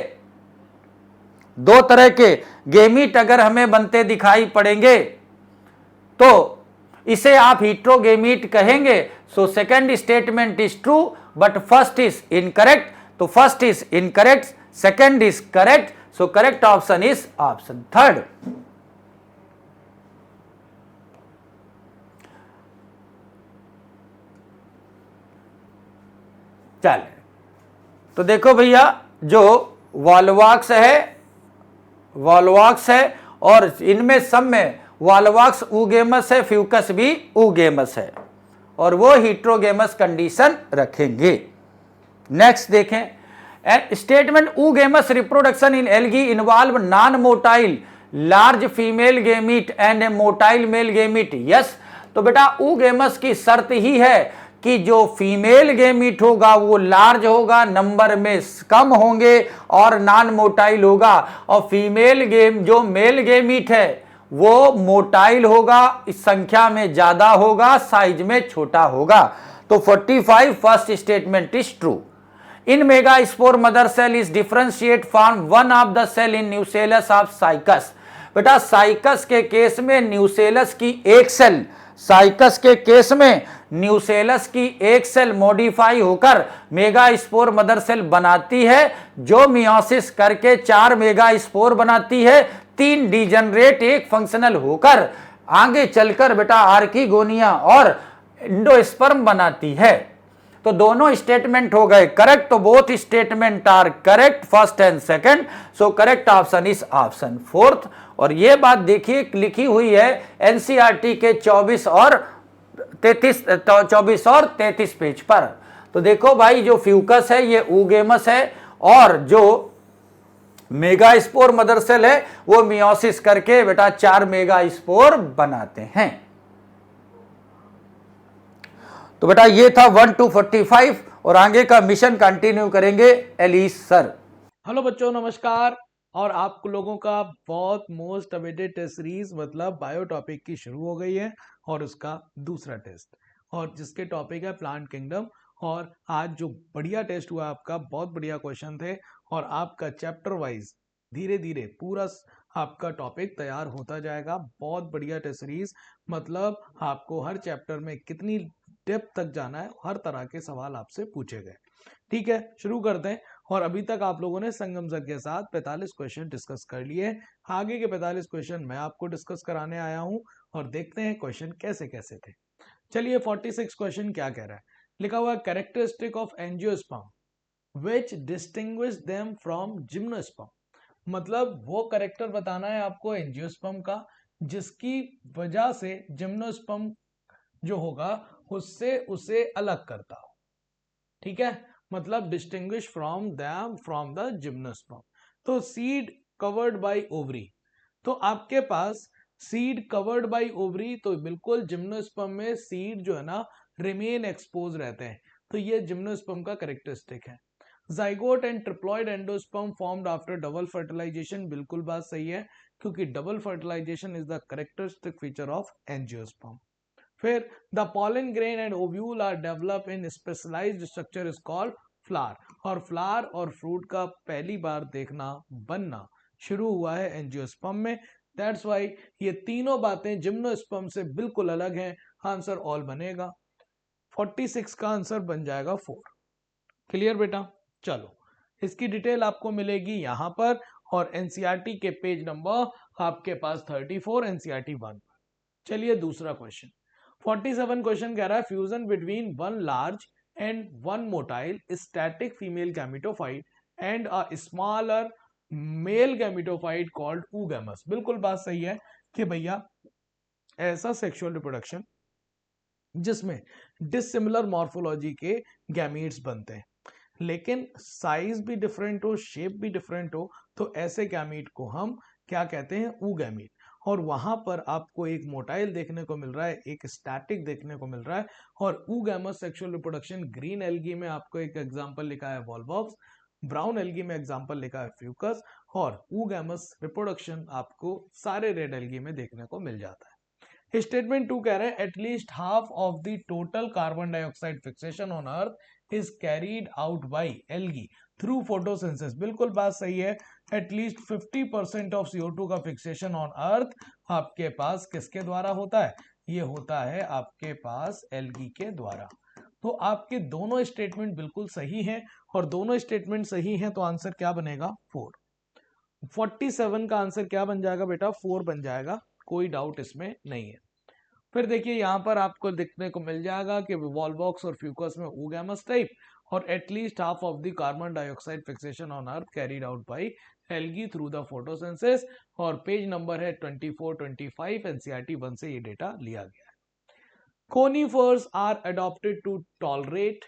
दो तरह के गेमीट अगर हमें बनते दिखाई पड़ेंगे तो इसे आप हीट्रोगेमीट कहेंगे। So second statement is true but first is incorrect, तो first is incorrect, second is correct, so correct option is option third. चले तो देखो भैया, जो वॉल्वॉक्स है, वॉल्वॉक्स है और इनमें सब में वॉल्वॉक्स ऊगेमस है, फ्यूकस भी ऊगेमस है और वो हीट्रोगेमस कंडीशन रखेंगे। नेक्स्ट देखें, statement oogamous reproduction in algae involve non motile large female gamete and a motile male gamete. Yes, तो बेटा ऊगेमस की शर्त ही है कि जो फीमेल गेमीट होगा वो लार्ज होगा, नंबर में कम होंगे और नॉन मोटाइल होगा, और फीमेल गेम जो मेल गेमीट है वो मोटाइल होगा, इस संख्या में ज्यादा होगा, साइज में छोटा होगा। तो 45 first statement is true. In megaspore mother cell is differentiate from one of the cell in nucellus of Cycas. बेटा साइकस के केस में न्यूसेलस की एक सेल, साइकस के केस में न्यूसेलस की एक सेल मॉडिफाई होकर मेगास्पोर मदर सेल बनाती है, जो मियोसिस करके 4 मेगास्पोर बनाती है, 3 डिजनरेट, 1 फंक्शनल होकर आगे चलकर बेटा आर्किगोनिया और एंडोस्पर्म बनाती है। तो दोनों स्टेटमेंट हो गए करेक्ट, तो both statement are correct, first and second, so correct option is option fourth. और ये बात देखिए लिखी हुई है एनसीईआरटी के 24 और 33 पेज पर। तो देखो भाई, जो फ्यूकस है ये ऊगेमस है और जो मेगास्पोर मदर सेल है वो मियोसिस करके बेटा 4 मेगास्पोर बनाते हैं। तो बेटा ये था 1 to 45 और आगे का मिशन कंटिन्यू करेंगे एलिस सर। हेलो बच्चों, नमस्कार। और आप लोगों का बहुत मोस्ट अवेटेड टेस्ट सीरीज मतलब बायो टॉपिक की शुरू हो गई है और उसका दूसरा टेस्ट, और जिसके टॉपिक है प्लांट किंगडम। और आज जो बढ़िया टेस्ट हुआ आपका, बहुत बढ़िया क्वेश्चन थे और आपका चैप्टर वाइज धीरे धीरे पूरा आपका टॉपिक तैयार होता जाएगा। बहुत बढ़िया टेस्ट सीरीज, मतलब आपको हर चैप्टर में कितनी डेप्थ तक जाना है, हर तरह के सवाल आपसे पूछे गए। ठीक है, शुरू करते हैं। और अभी तक आप लोगों ने संगम सर के साथ 45 क्वेश्चन डिस्कस कर लिए। आगे के 45 क्वेश्चन मैं आपको डिस्कस कराने आया हूं और देखते हैं क्वेश्चन कैसे कैसे थे। चलिए 46 क्वेश्चन क्या कह रहा है, लिखा हुआ characteristic of angiosperm which distinguish them from gymnosperm. मतलब वो कैरेक्टर बताना है आपको एंजियोस्पर्म का जिसकी वजह से जिम्नोस्पर्म जो होगा उससे उसे अलग करता हो। ठीक है, मतलब डिस्टिंग्विश फ्रॉम द जिम्नोस्पर्म। तो सीड कवर्ड बाय ओवरी, तो आपके पास सीड कवर्ड बाय ओवरी, तो बिल्कुल जिम्नोस्पर्म में सीड जो है ना रिमेन एक्सपोज रहते हैं, तो ये जिम्नोस्पर्म का कैरेक्टरिस्टिक है। Zygote and triploid endosperm formed after double fertilization, बिल्कुल बात सही है, क्योंकि double fertilization is the characteristic feature of angiosperm. फिर the pollen grain and ovule are develop in specialized structure is called flower, और flower और fruit का पहली बार देखना बनना शुरू हुआ है एंजियोस्पर्म में। दैट्स वाई ये तीनों बातें जिम्नोस्पर्म से बिल्कुल अलग हैं। आंसर ऑल बनेगा, 46 का आंसर बन जाएगा 4। क्लियर बेटा? चलो इसकी डिटेल आपको मिलेगी यहां पर और एनसीईआरटी के पेज नंबर आपके पास 34 एनसीईआरटी 1। चलिए दूसरा क्वेश्चन 47 क्वेश्चन कह रहा है fusion between one large and one motile static female gametophyte and a smaller male gametophyte called oogamous। बिल्कुल बात सही है कि भैया ऐसा सेक्सुअल रिप्रोडक्शन जिसमें डिसिमिलर मॉर्फोलॉजी के गैमीट्स बनते हैं, लेकिन साइज भी डिफरेंट हो, शेप भी डिफरेंट हो, तो ऐसे गैमीट को हम क्या कहते हैं, ऊगैमीट। और वहां पर आपको एक मोटाइल देखने को मिल रहा है, एक स्टैटिक देखने को मिल रहा है। और oogamous sexual reproduction green algae में आपको एक एग्जांपल लिखा है वॉल्वॉक्स, ब्राउन एल्गी में एग्जांपल लिखा है फ्यूकस, और ऊगैमस रिप्रोडक्शन आपको सारे रेड एल्गी में देखने को मिल जाता है। स्टेटमेंट 2 कह रहे हैं at least half of the total carbon dioxide fixation on earth is carried out by algae through photosynthesis. बिल्कुल बात सही है। एटलीस्ट 50% ऑफ CO2 का फिक्सेशन ऑन अर्थ आपके पास किसके द्वारा होता है, ये होता है आपके पास एल्गी के द्वारा। तो आपके दोनों स्टेटमेंट बिल्कुल सही हैं, और दोनों स्टेटमेंट सही हैं तो आंसर क्या बनेगा, 4। 47 का आंसर क्या बन जाएगा बेटा, 4 बन जाएगा, कोई डाउट इसमें नहीं है। फिर देखिए यहाँ पर आपको देखने को मिल जाएगा कि वॉल्वॉक्स और फ्यूकस में ऊगैमस टाइप, और at least half of the carbon dioxide fixation on earth carried out by algae through the photosynthesis. और पेज नंबर है 24-25, एनसीईआरटी 1 से ये डेटा लिया गया है। Conifers are adopted to tolerate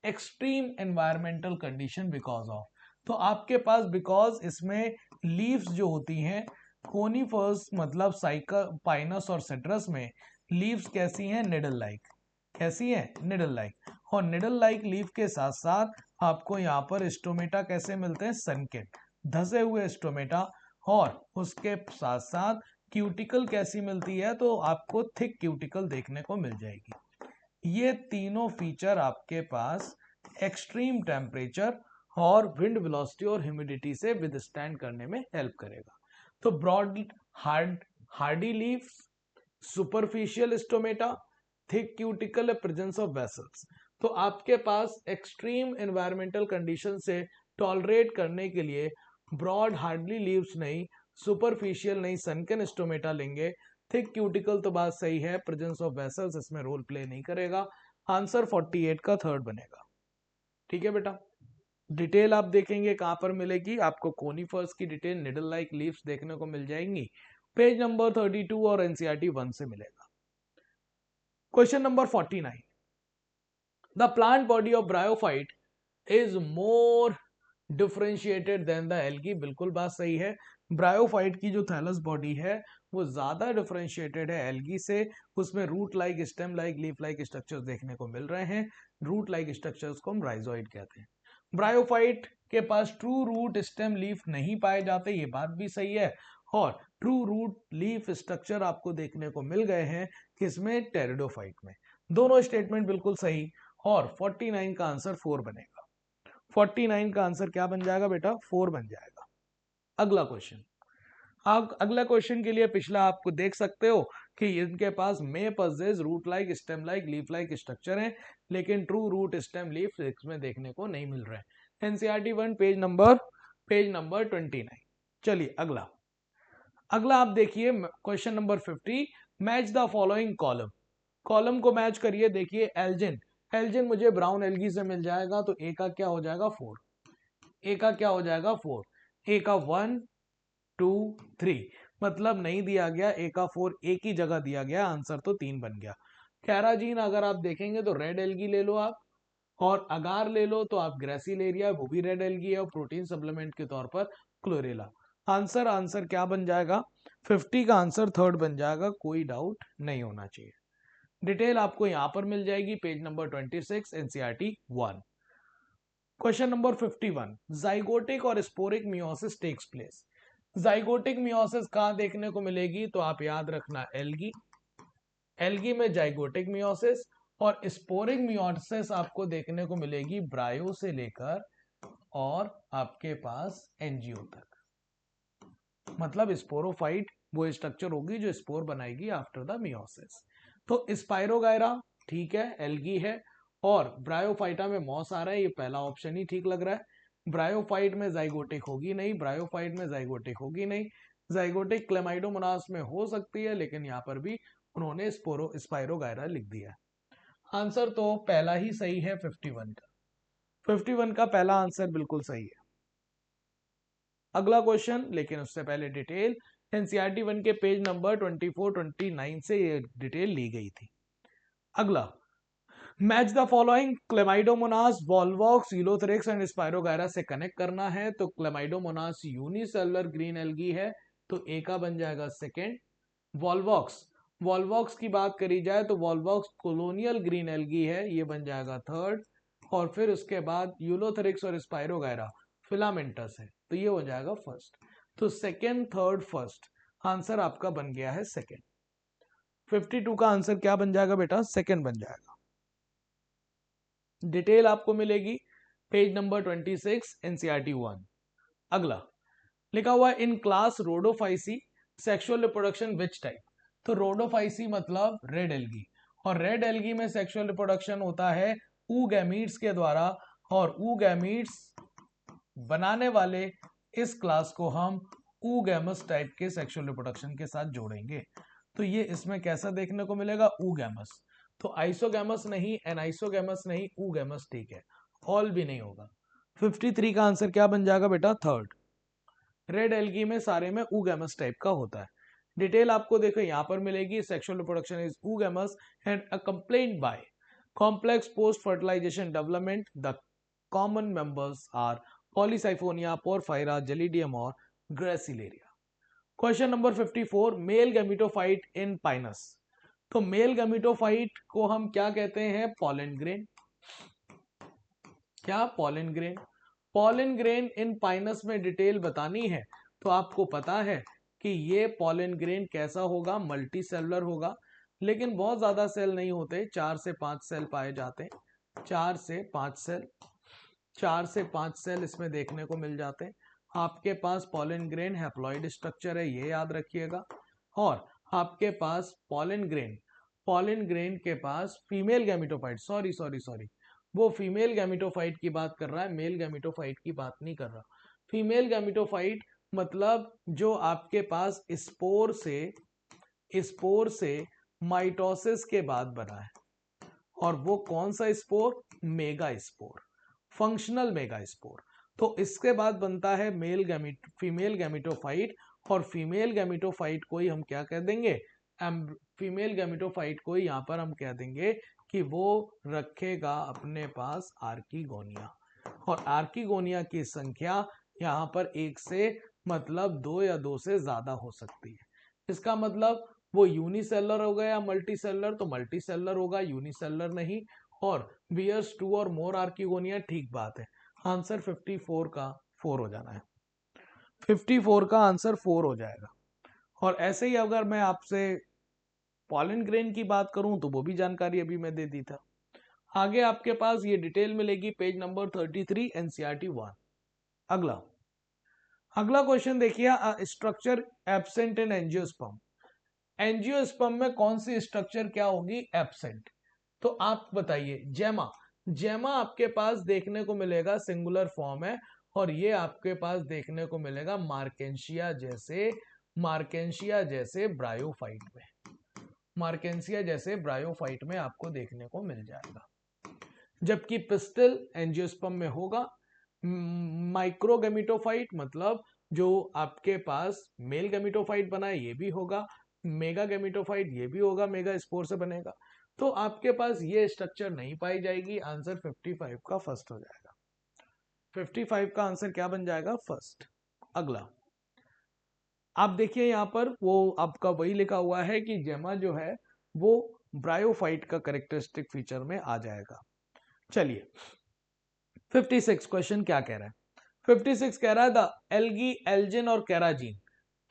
extreme environmental condition because of, तो आपके पास बिकॉज इसमें लीव्स जो होती हैं, कोनिफर्स मतलब साइका पाइनस और सिट्रस में लीव्स कैसी हैं, निडल लाइक, कैसी हैं, निडल लाइक। और निडल लाइक लीव के साथ साथ आपको यहाँ पर स्टोमेटा कैसे मिलते हैं, सनकिन, धसे हुए स्टोमेटा, और उसके साथ साथ क्यूटिकल कैसी मिलती है, तो आपको थिक क्यूटिकल देखने को मिल जाएगी। ये तीनों फीचर आपके पास एक्सट्रीम टेम्परेचर और विंड वेलोसिटी और ह्यूमिडिटी से विदस्टैंड करने में हेल्प करेगा। तो broad hardy leaves, superficial stomata, thick cuticle, presence of vessels. तो आपके पास एक्सट्रीम एनवायरमेंटल कंडीशन से टॉलरेट करने के लिए ब्रॉड हार्डली लीव्स नहीं, सुपरफिशियल नहीं, सनकन स्टोमेटा लेंगे। थिक क्यूटिकल तो बात सही है, प्रेजेंस ऑफ वेसल्स इसमें रोल प्ले नहीं करेगा। आंसर 48 का थर्ड बनेगा। ठीक है बेटा, डिटेल आप देखेंगे कहां पर मिलेगी, आपको कोनिफर्स की डिटेल निडल लाइक लीव्स देखने को मिल जाएंगी, पेज नंबर 32 और एनसीईआरटी 1 से मिलेगा। Question number 49, the plant body of bryophyte is more differentiated than the algae. बिल्कुल बात सही है, ब्रायोफाइट की जो थैलस बॉडी है वो ज्यादा डिफरेंशिएटेड है एल्गी से, उसमें root like, stem like, leaf like structures देखने को मिल रहे हैं। रूट लाइक स्ट्रक्चर्स को हम राइजोइड कहते हैं। ब्रायोफाइट के पास ट्रू रूट, स्टेम, लीफ नहीं पाए जाते, ये बात भी सही है। और ट्रू रूट, लीफ स्ट्रक्चर आपको देखने को मिल गए हैं किसमें, टेरिडोफाइट में। दोनों स्टेटमेंट बिल्कुल सही, और 49 का आंसर 4 बनेगा। 49 का आंसर क्या बन जाएगा बेटा, 4 बन जाएगा। अगला क्वेश्चन, आप अगला क्वेश्चन के लिए पिछला आपको देख सकते हो कि इनके पास may possess root like, stem like, leaf like structure है, लेकिन ट्रू रूट, स्टेम, लीफ इसमें देखने को नहीं मिल रहा है। NCERT 1 page number 29। चलिए अगला आप देखिए question number 50, match the following column. Column को मैच करिए। देखिए एल्जिन मुझे ब्राउन एल्गी से मिल जाएगा, तो ए का क्या हो जाएगा, 4। ए का क्या हो जाएगा, 4। ए का 1 2 3 मतलब नहीं दिया गया, ए का 4 ए की जगह दिया गया, आंसर तो 3 बन गया। कैराजीन अगर आप देखेंगे तो रेड एल्गी ले लो आप, और अगार ले लो तो आप ग्रेसिलेरिया, वो भी रेड एल्गी है, और प्रोटीन सप्लीमेंट के तौर पर क्लोरेला। आंसर क्या बन जाएगा, 50 का आंसर थर्ड बन जाएगा, कोई डाउट नहीं होना चाहिए। डिटेल आपको यहां पर मिल जाएगी, page number 26, NCERT 1। Question number 51, zygotic और sporic meiosis takes place. Zygotic meiosis कहां देखने को मिलेगी, तो आप याद रखना एल्गी में जाइगोटिक मियोसिस, और स्पोरिक मियोसिस आपको देखने को मिलेगी ब्रायो से लेकर और आपके पास एंजियो तक। मतलब स्पोरोफाइट वो स्ट्रक्चर होगी जो स्पोर बनाएगी आफ्टर द मियोसिस। तो स्पाइरोगायरा ठीक है, एल्गी है, और ब्रायोफाइटा में मॉस आ रहा है, ये पहला ऑप्शन ही ठीक लग रहा है। ब्रायोफाइट में जाइगोटिक होगी नहीं, ब्रायोफाइट में जाइगोटिक होगी नहीं। जाइगोटिक क्लेमाइडोमोनास में हो सकती है, लेकिन यहाँ पर भी उन्होंने स्पाइरोगायरा लिख दिया है। आंसर तो पहला ही सही है, 51 का। 51 का पहला आंसर बिल्कुल सही है। अगला क्वेश्चन, लेकिन उससे पहले डिटेल एनसीईआरटी 1 के पेज नंबर 24-29 से ये डिटेल ली गई थी। अगला, match the following Chlamydomonas, Volvox, Ulothrix and Spirogyra से कनेक्ट करना है। तो क्लेमाइडोमोनास यूनिसेलुलर ग्रीन एल्गी है, तो ए का बन जाएगा सेकेंड। वॉल्वॉक्स की बात करी जाए तो वॉल्वॉक्स कॉलोनियल ग्रीन एल्गी है, ये बन जाएगा थर्ड। और फिर उसके बाद यूलोथेरिक्स और स्पायरोगायरा फिलामेंटस है, तो ये हो जाएगा फर्स्ट। तो सेकेंड, थर्ड, फर्स्ट, आंसर आपका बन गया है सेकेंड। 52 का आंसर क्या बन जाएगा बेटा? सेकेंड बन जाएगा। डिटेल आपको मिलेगी पेज नंबर 26 एनसीईआरटी 1। अगला लिखा हुआ है in class Rhodophyceae sexual reproduction which type. तो रोडोफाइसी मतलब रेड एल्गी, और रेड एल्गी में सेक्सुअल रिप्रोडक्शन होता है ऊगैमीट्स के द्वारा, और ऊगैमीट्स बनाने वाले इस क्लास को हम ऊगैमस टाइप के सेक्सुअल रिप्रोडक्शन के साथ जोड़ेंगे। तो ये इसमें कैसा देखने को मिलेगा? ऊगैमस। तो आइसोगैमस नहीं, एनाइसोगैमस नहीं, ऊगैमस ठीक है, ऑल भी नहीं होगा। 53 का आंसर क्या बन जाएगा बेटा? थर्ड। रेड एल्गी में सारे में ऊगैमस टाइप का होता है। डिटेल आपको देखो यहां पर मिलेगी, sexual reproduction is oogamous and accompanied by complex post fertilization development. The common members are Polysiphonia, Porphyra, Gelidium और Gracilaria. Question number 54, male gametophyte in Pinus. तो मेल गैमेटोफाइट को हम क्या कहते हैं? Pollen grain. क्या? Pollen grain. Pollen grain in Pinus में detail बतानी है तो आपको पता है कि ये पॉलन ग्रेन कैसा होगा? मल्टी सेलुलर होगा, लेकिन बहुत ज्यादा सेल नहीं होते, 4 से 5 सेल पाए जाते हैं। 4 से 5 सेल, 4 से 5 सेल इसमें देखने को मिल जाते हैं। आपके पास पॉलन ग्रेन हैप्लॉइड स्ट्रक्चर है, ये याद रखिएगा। और आपके पास पॉलन ग्रेन के पास फीमेल गैमेटोफाइट, सॉरी, वो फीमेल गैमेटोफाइट की बात कर रहा है, मेल गैमेटोफाइट की बात नहीं कर रहा। फीमेल गैमेटोफाइट मतलब जो आपके पास स्पोर से माइटोसिस के बाद बना है, और वो कौन सा spore? Mega spore, functional mega spore. तो इसके बाद बनता है फीमेल गैमेटोफाइट, और फीमेल गैमेटोफाइट को ही हम क्या कह देंगे? फीमेल गैमेटोफाइट को यहाँ पर हम कह देंगे कि वो रखेगा अपने पास आर्किगोनिया, और आर्किगोनिया की संख्या यहाँ पर 1 से मतलब 2 या 2 से ज्यादा हो सकती है। इसका मतलब वो यूनिसेलर होगा या मल्टी सेलर? तो मल्टी सेलर होगा, यूनिसेलर नहीं। और बियर्स 2 और मोर आर्किगोनिया, ठीक बात है। आंसर 54 का 4 हो जाना है। 54 का आंसर 4 हो जाएगा। और ऐसे ही अगर मैं आपसे पॉलन ग्रेन की बात करूं तो वो भी जानकारी अभी मैं दे दी था। आगे आपके पास ये डिटेल मिलेगी पेज नंबर 33 एनसीईआरटी 1। अगला क्वेश्चन देखिए, structure absent in angiosperm. Angiosperm में कौन सी स्ट्रक्चर क्या होगी? एब्सेंट। तो आप बताइए। जेमा आपके पास देखने को मिलेगा, सिंगुलर फॉर्म है, और ये आपके पास देखने को मिलेगा मार्केंशिया जैसे ब्रायोफाइट में, मार्केंशिया जैसे ब्रायोफाइट में आपको देखने को मिल जाएगा। जबकि पिस्टल एंजियोस्पर्म में होगा। माइक्रोगेमिटोफाइट मतलब जो आपके पास मेल गेमिटोफाइट बना है ये भी होगा, मेगा गेमिटोफाइट ये भी होगा, मेगा स्पोर से बनेगा। तो आपके पास ये स्ट्रक्चर नहीं पाई जाएगी। आंसर 55 का फर्स्ट हो जाएगा। 55 का आंसर क्या बन जाएगा? फर्स्ट। अगला आप देखिए यहां पर वो आपका वही लिखा हुआ है कि जेमा जो है वो ब्रायोफाइट का कैरेक्टरिस्टिक फीचर में आ जाएगा। चलिए 56 क्वेश्चन क्या कह रहा है? 56 कह रहा है द एल्गी एल्जिन और कैराजीन।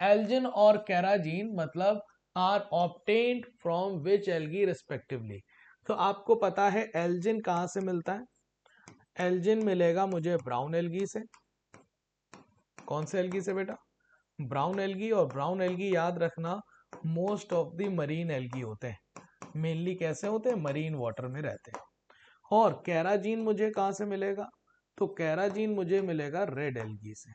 एल्जिन और कैराजीन मतलब are obtained from which algae respectively. तो आपको पता है एल्जिन कहां से मिलता है? एल्जिन मिलेगा मुझे ब्राउन एल्गी से। कौन से एल्गी से बेटा? Brown algae. और ब्राउन एल्गी याद रखना most of the marine algae होते हैं, मेनली कैसे होते हैं? मरीन वाटर में रहते हैं। और कैराजीन मुझे कहां से मिलेगा? तो कैराजीन मुझे मिलेगा रेड एल्गी से।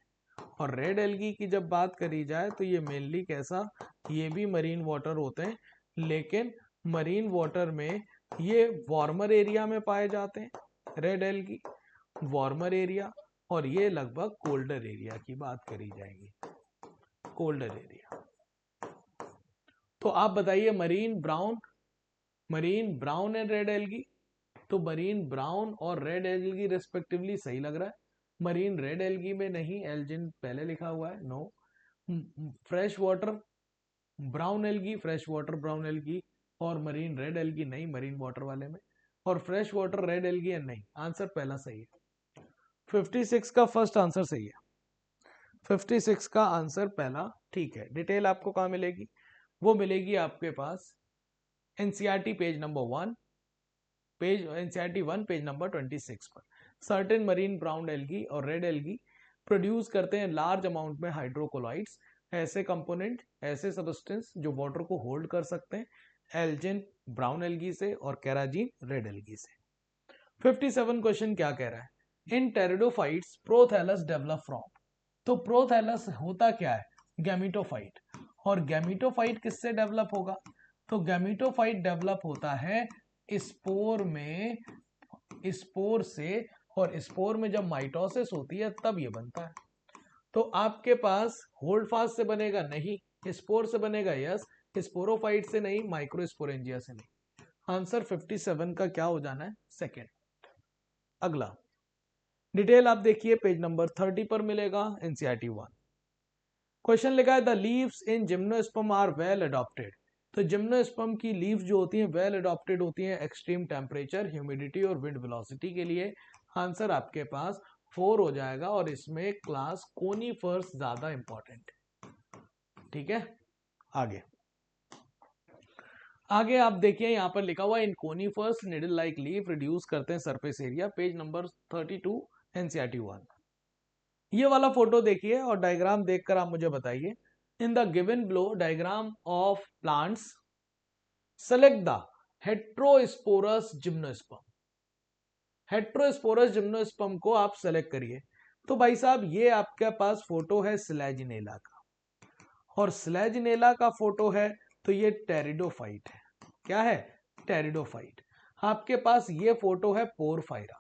और रेड एल्गी की जब बात करी जाए तो ये मेनली कैसा? ये भी मरीन वाटर होते हैं, लेकिन मरीन वाटर में ये वार्मर एरिया में पाए जाते हैं, रेड एल्गी वार्मर एरिया। और ये लगभग कोल्डर एरिया की बात करी जाएगी, कोल्डर एरिया। तो आप बताइए marine brown and red algae, तो मरीन ब्राउन और रेड एल्गी रेस्पेक्टिवली सही लग रहा है। मरीन रेड एल्गी में नहीं, एल्जिन पहले लिखा हुआ है, no. Fresh water brown algae, fresh water brown algae, और मरीन रेड एल्गी नहीं, मरीन वाटर वाले में, और फ्रेश वाटर रेड एल्गी नहीं। आंसर पहला सही है। 56 का फर्स्ट आंसर सही है। 56 का आंसर पहला ठीक है। डिटेल आपको कहां मिलेगी? वो मिलेगी आपके पास NCERT page number 1, page NCERT 1 page number 26 पर। सर्टेन मरीन ब्राउन एल्गी और रेड एल्गी प्रोड्यूस करते हैं लार्ज अमाउंट में हाइड्रोकोलाइड्स, ऐसे कंपोनेंट, ऐसे सब्सटेंस जो वाटर को होल्ड कर सकते हैं, एल्जिन ब्राउन एल्गी से और केराजिन रेड एल्गी से। 57 क्वेश्चन क्या कह रहा है? इन टेरिडोफाइट्स प्रोथैलस डेवलप फ्रॉम, तो प्रोथैलस होता क्या है? गैमीटोफाइट। और गैमीटोफाइट किससे डेवलप होगा? तो गैमीटोफाइट डेवलप होता है स्पोर में, स्पोर से, और स्पोर में जब माइटोसिस होती है तब ये बनता है। तो आपके पास होल्ड फास्ट से बनेगा नहीं, स्पोर से बनेगा यस, स्पोरोफाइट से नहीं, माइक्रोस्पोरेंजिया से नहीं। आंसर 57 का क्या हो जाना है? सेकेंड। अगला डिटेल आप देखिए पेज नंबर 30 पर मिलेगा, एनसीईआरटी 1। क्वेश्चन लिखा है the leaves in gymnosperm are well adapted, तो जिम्नोस्पर्म की लीव्स जो होती हैं वेल अडॉप्टेड होती हैं एक्सट्रीम टेम्परेचर, ह्यूमिडिटी और विंड वेलोसिटी के लिए। आंसर आपके पास 4 हो जाएगा, और इसमें क्लास कोनिफर्स ज्यादा इंपॉर्टेंट है। ठीक है, आगे आगे आप देखिए यहां पर लिखा हुआ in conifers needle like leaf reduce करते हैं surface area, page number 32 NCERT 1। ये वाला फोटो देखिए और डायग्राम देखकर आप मुझे बताइए। In the given below diagram of plants select the heterosporous gymnosperm. Heterosporous gymnosperm को आप सेलेक्ट करिए। तो भाई साहब ये आपके पास फोटो है स्लैजिनेला का, और स्लैजिनेला का फोटो है, तो ये टेरिडोफाइट है। क्या है? टेरिडोफाइट। आपके पास ये फोटो है पोरफायरा,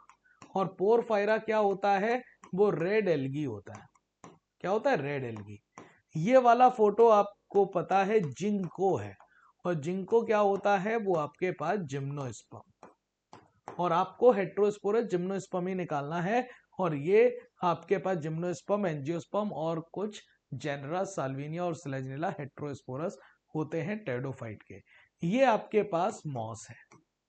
और पोरफायरा क्या होता है? वो रेड एल्गी होता है। क्या होता है? Red algae. ये वाला फोटो आपको पता है जिंको है, और जिंको क्या होता है? वो आपके पास जिम्नोस्पर्म, और आपको हेट्रोस्पोरस जिम्नोस्पर्म ही निकालना है। और ये आपके पास जिम्नोस्पर्म, एंजियोस्पर्म और कुछ जेनरा साल्विनिया और स्लेजिनेला हेट्रोस्पोरस होते हैं टेरिडोफाइट के। ये आपके पास मॉस है।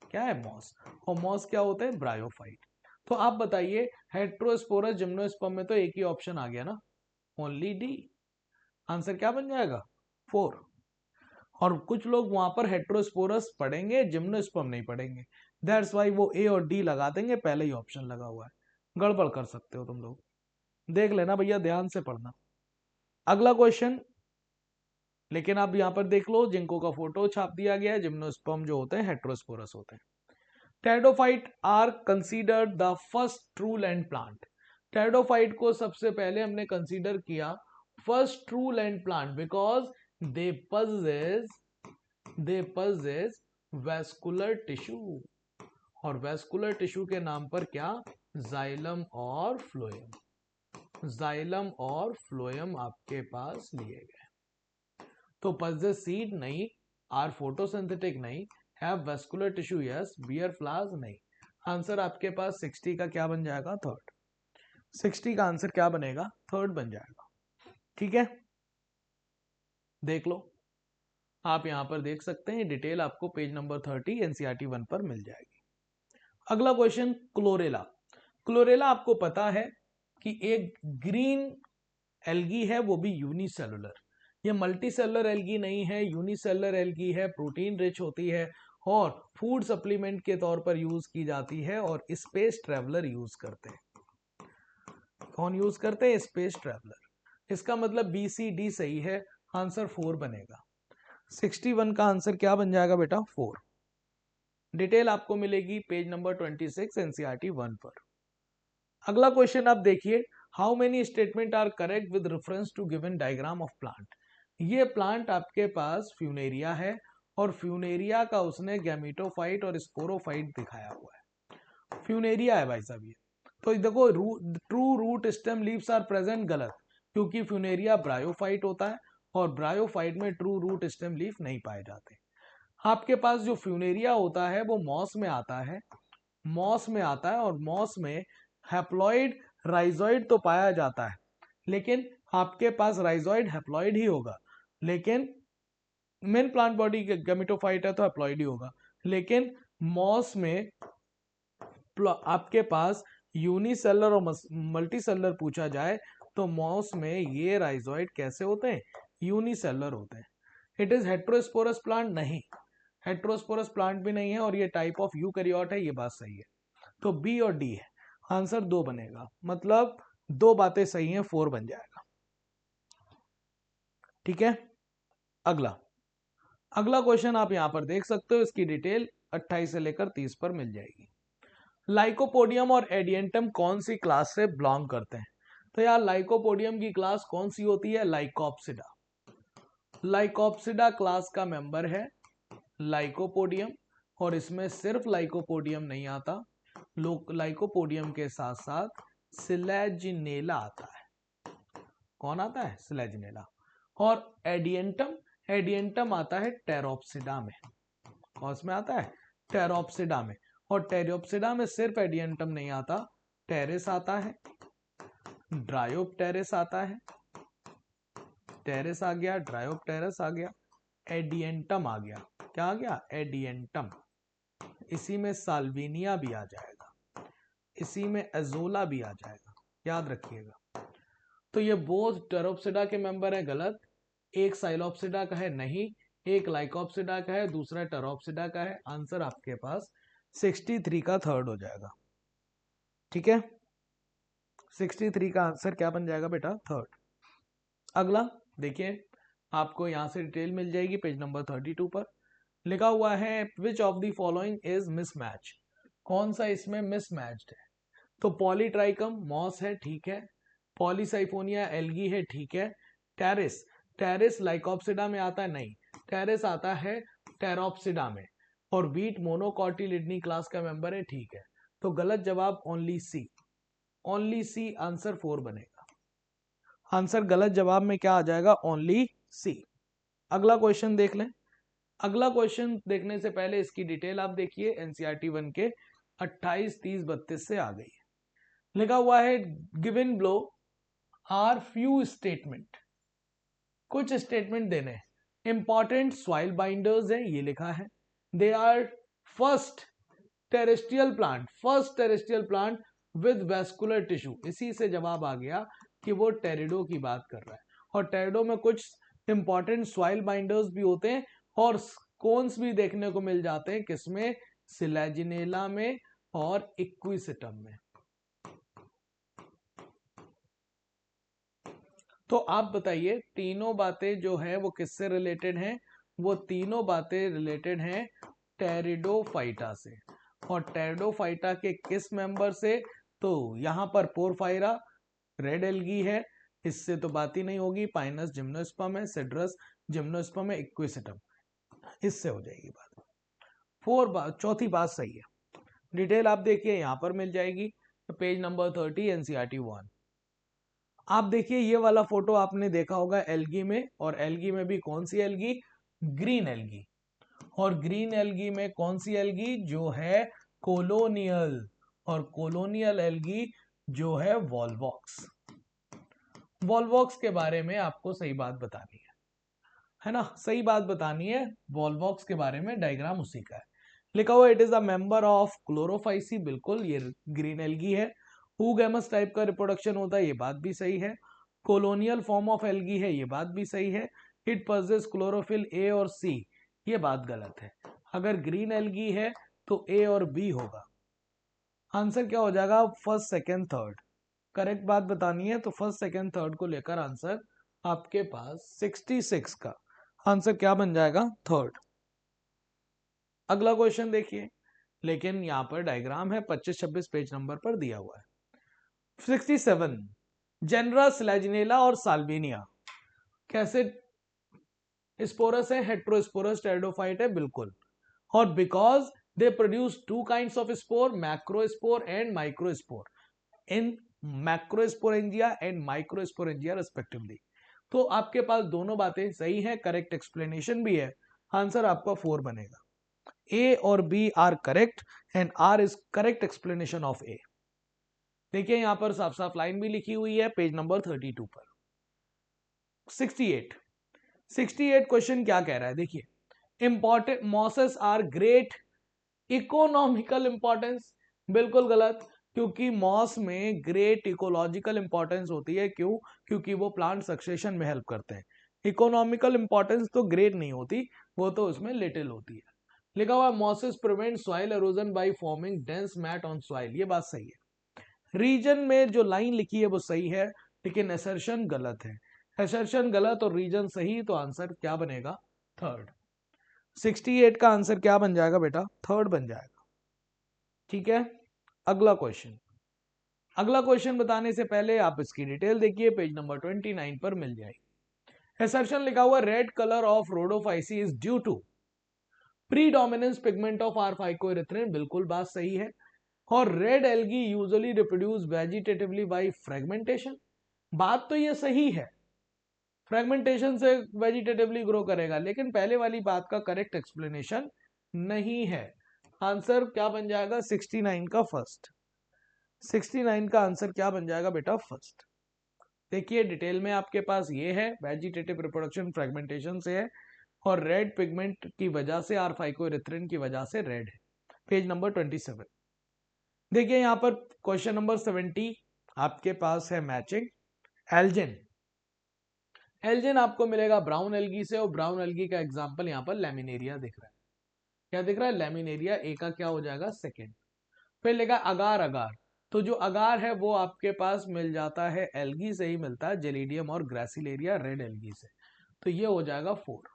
क्या है? मॉस। और मॉस क्या होते हैं? ब्रायोफाइट। तो आप बताइए हेट्रोस्पोरस जिम्नोस्पर्म में तो एक ही ऑप्शन आ गया ना, ओनली डी। आंसर क्या बन जाएगा? 4। और कुछ लोग वहां पर हेट्रोस्पोरस पढ़ेंगे, जिम्नोस्पर्म नहीं पढ़ेंगे, दैट्स वाई वो ए और डी लगा देंगे, पहले ही ऑप्शन लगा हुआ है। गड़बड़ कर सकते हो तुम लोग, देख लेना भैया, ध्यान से पढ़ना। अगला क्वेश्चन, लेकिन आप यहां पर देख लो जिंको का फोटो छाप दिया गया है, जिम्नोस्पर्म जो होते हैं हेट्रोस्पोरस होते हैं। Pteridophyte are considered the first true land plant. Pteridophyte को सबसे पहले हमने कंसीडर किया first true land plant because they possess vascular tissue, और वैस्कुलर टिश्यू के नाम पर क्या? जाइलम और फ्लोएम। जाइलम और फ्लोएम आपके पास लिए गए। तो possess सीड नहीं, आर फोटोसिंथेटिक नहीं, have vascular tissue yes, beer flowers नहीं। आंसर आपके पास 60 का क्या बन जाएगा? थर्ड। 60 का आंसर क्या बनेगा? थर्ड बन जाएगा। ठीक है, देख लो, आप यहां पर देख सकते हैं, डिटेल आपको पेज नंबर 30 एनसीईआरटी 1 पर मिल जाएगी। अगला क्वेश्चन, क्लोरेला। क्लोरेला आपको पता है कि एक ग्रीन एल्गी है, वो भी यूनिसेलुलर। ये मल्टीसेलुलर एल्गी नहीं है, यूनिसेलुलर एल्गी है, प्रोटीन रिच होती है, और फूड सप्लीमेंट के तौर पर यूज की जाती है, और स्पेस ट्रेवलर यूज करते हैं। कौन यूज करते हैं? Space traveller. इसका मतलब बी सी डी सही है, आंसर 4 बनेगा। 61 का आंसर क्या बन जाएगा बेटा? 4। डिटेल आपको मिलेगी पेज नंबर 26 एनसीईआरटी 1 पर। अगला क्वेश्चन आप देखिए, how many statement are correct with reference to given diagram of plant. ये प्लांट आपके पास फ्यूनेरिया है, और फ्यूनेरिया का उसने गैमीटोफाइट और स्पोरोफाइट दिखाया हुआ है। फ्यूनेरिया है भाई साहब ये। तो देखो true root stem leaves are present, गलत, क्योंकि फ्यूनेरिया ब्रायोफाइट होता है, और ब्रायोफाइट में ट्रू रूट स्टेम लीफ नहीं पाए जाते। आपके पास जो फ्यूनेरिया होता है वो मॉस में आता है, मॉस में आता है, और मॉस में हैप्लॉइड राइजोइड तो पाया जाता है, लेकिन आपके पास राइजोइड हैप्लॉइड ही होगा, लेकिन मेन प्लांट बॉडी गैमेटोफाइट है तो हैप्लॉइड ही होगा। लेकिन मॉस में आपके पास यूनिसेलर और मल्टीसेलर पूछा जाए तो मॉस में ये राइजोइड कैसे होते हैं, यूनिसेलर होते हैं। इट इज हेट्रोस्पोरस प्लांट नहीं, हेट्रोस्पोरस प्लांट भी नहीं है, और ये टाइप ऑफ यूकैरियोट है, ये बात सही है। तो बी और डी है, आंसर 2 बनेगा, मतलब 2 बातें सही हैं, 4 बन जाएगा। ठीक है, अगला क्वेश्चन आप यहां पर देख सकते हो, इसकी डिटेल 28 से लेकर 30 पर मिल जाएगी। लाइकोपोडियम और एडियंटम कौन सी क्लास से बिलोंग करते हैं? तो यार लाइकोपोडियम की क्लास कौन सी होती है? लाइकोप्सिडा। लाइकोप्सिडा क्लास का मेंबर है लाइकोपोडियम, और इसमें सिर्फ लाइकोपोडियम नहीं आता, लाइकोपोडियम के साथ साथ सिलेजिनेला आता है। कौन आता है? सिलेजिनेला। और एडियंटम आता है टेरोप्सिडा में। कौन में आता है? टेरोप्सिडा में। और टेरोप्सिडा में सिर्फ एडियंटम नहीं आता, टेरेस आता है, ड्रायोप्टेरिस आता है, टेरेस आ गया, ड्रायोप्टेरिस आ गया, एडियंटम आ गया। क्या आ गया? एडियंटम। इसी में साल्विनिया भी आ जाएगा, इसी में एजोला भी आ जाएगा, याद रखिएगा। तो ये बोथ टेरोप्सिडा के मेंबर है, गलत। एक साइलोप्सिडा का है, नहीं। एक लाइकोप्सिडा का है, दूसरा टेरोप्सिडा का है। आंसर आपके पास 63 का थर्ड हो जाएगा। ठीक है, 63 का आंसर क्या बन जाएगा बेटा? थर्ड। अगला देखिए, आपको यहां से डिटेल मिल जाएगी पेज नंबर 32 पर। लिखा हुआ है which of the following is mismatch. कौन सा इसमें मिसमैच्ड है? तो पॉलीट्राइकम मॉस है, ठीक है। पॉलीसाइफोनिया एल्गी है, ठीक है। टेरेस लाइकोप्सिडा में आता है, नहीं। टेरेस आता है टेरोप्सिडा में। और बीट मोनोकॉटिलिडनी क्लास का मेंबर है, ठीक है। तो गलत जवाब ओनली सी, ओनली सी आंसर 4 बनेगा। आंसर गलत जवाब में क्या आ जाएगा? ओनली सी। अगला क्वेश्चन देख लें। अगला क्वेश्चन देखने से पहले इसकी डिटेल आप देखिए, एनसीईआरटी 1 के 28, 30, 32 से आ गई है। लिखा हुआ है given below are few statement. कुछ स्टेटमेंट देने, इंपॉर्टेंट सॉइल बाइंडर्स है, ये लिखा है। They are first terrestrial plant with vascular tissue. इसी से जवाब आ गया कि वो टेरिडो की बात कर रहा है। और टेरिडो में कुछ इंपॉर्टेंट सॉइल बाइंडर्स भी होते हैं, और कोन्स भी देखने को मिल जाते हैं, किसमें? सिलेजिनेला में और इक्विसिटम में। तो आप बताइए, तीनों बातें जो है वो किससे रिलेटेड हैं? वो तीनों बातें रिलेटेड हैं टेरिडोफाइटा से। और टेरिडोफाइटा के किस मेंबर से? तो यहां पर पोरफायरा रेड एल्गी है, इससे तो बात ही नहीं होगी। पाइनस जिम्नोस्पर्म है, सिड्रस जिम्नोस्पर्म है, इक्विसिटम, इससे हो जाएगी बात। चौथी बात सही है। डिटेल आप देखिए यहां पर मिल जाएगी, पेज नंबर 30 एनसीईआरटी 1। आप देखिए ये वाला फोटो आपने देखा होगा एल्गी में, और एल्गी में भी कौन सी एल्गी? Green algae. और ग्रीन एल्गी में कौन सी एल्गी? जो है कोलोनियल। और कोलोनियल एल्गी जो है वॉल्वॉक्स। वॉल्वॉक्स के बारे में आपको सही बात बतानी है ना? सही बात बतानी है। वॉल्वॉक्स के बारे में डायग्राम उसी का है। लिखा हुआ it is a member of Chlorophyceae, बिल्कुल ये ग्रीन एल्गी है। हुगेमस टाइप का रिप्रोडक्शन होता है, ये बात भी सही है। कोलोनियल फॉर्म ऑफ एल्गी है, ये बात भी सही है। इट पजेस क्लोरोफिल ए और सी, ये बात गलत है। अगर ग्रीन एल्गी है तो ए और बी होगा। आंसर क्या हो जाएगा? First, second, third. करेक्ट बात बतानी है तो फर्स्ट, सेकंड, थर्ड को लेकर आंसर आपके पास 66 का आंसर क्या बन जाएगा? थर्ड। अगला क्वेश्चन देखिए, लेकिन यहां पर डायग्राम है 25-26 पेज नंबर पर दिया हुआ है। 67 जेनरा सिलेजिनेला और साल्विनिया कैसे स्पोरस है? हेट्रोस्पोरस टेरिडोफाइट है, बिल्कुल। और because they produce two kinds of spore, macrospore and microspore, in macrosporangia and microsporangia respectively. तो आपके पास दोनों बातें सही है, करेक्ट एक्सप्लेनेशन भी है, आंसर आपका 4 बनेगा। ए और B are correct and R is correct explanation of A. देखिए यहां पर साफ साफ लाइन भी लिखी हुई है पेज नंबर 32 पर। 68 क्वेश्चन क्या कह रहा है, देखिए important mosses are great economical importance, बिल्कुल गलत, क्योंकि मॉस में ग्रेट इकोलॉजिकल इंपॉर्टेंस होती है। क्यों? क्योंकि वो प्लांट सक्सेशन में हेल्प करते हैं। इकोनॉमिकल इंपॉर्टेंस तो ग्रेट नहीं होती, वो तो उसमें लिटिल होती है। लिखा हुआ mosses prevent soil erosion by forming dense mat on soil, ये बात सही है। रीजन में जो लाइन लिखी है वो सही है, लेकिन असर्शन गलत है। असर्शन गलत और रीजन सही, तो आंसर क्या बनेगा? थर्ड। 68 का आंसर क्या बन जाएगा बेटा? थर्ड बन जाएगा। ठीक है, अगला क्वेश्चन। अगला क्वेश्चन बताने से पहले आप इसकी डिटेल देखिए, पेज नंबर 29 पर मिल जाएगी। असर्शन लिखा हुआ red colour of Rhodophyceae is due to predominance pigment of are phycoerythrin, बिल्कुल बात सही है। और red algae usually reproduce vegetatively by fragmentation, बात तो ये सही है, फ्रेगमेंटेशन से वेजिटेटिवली ग्रो करेगा, लेकिन पहले वाली बात का करेक्ट एक्सप्लेनेशन नहीं है। आंसर क्या बन जाएगा? 69 का फर्स्ट। 69 का आंसर क्या बन जाएगा बेटा? फर्स्ट। देखिए डिटेल में आपके पास ये है, वेजिटेटिव रिप्रोडक्शन फ्रेगमेंटेशन से है, और रेड पिगमेंट की वजह से, आर फाइकोएरिथ्रिन की वजह से रेड है। पेज नंबर 27 देखिए, यहां पर क्वेश्चन नंबर 70 आपके पास है मैचिंग एल्जिन। एल्जिन आपको मिलेगा ब्राउन एल्गी से, और ब्राउन एल्गी का एग्जांपल यहां पर लैमिनेरिया दिख रहा है। क्या दिख रहा है? लैमिनेरिया। ए का क्या हो जाएगा? सेकेंड। फिर लेगा अगार। अगार, तो जो अगार है वो आपके पास मिल जाता है एल्गी से ही मिलता है, जेलिडियम और ग्रासिलेरिया रेड एल्गी से, तो ये हो जाएगा 4।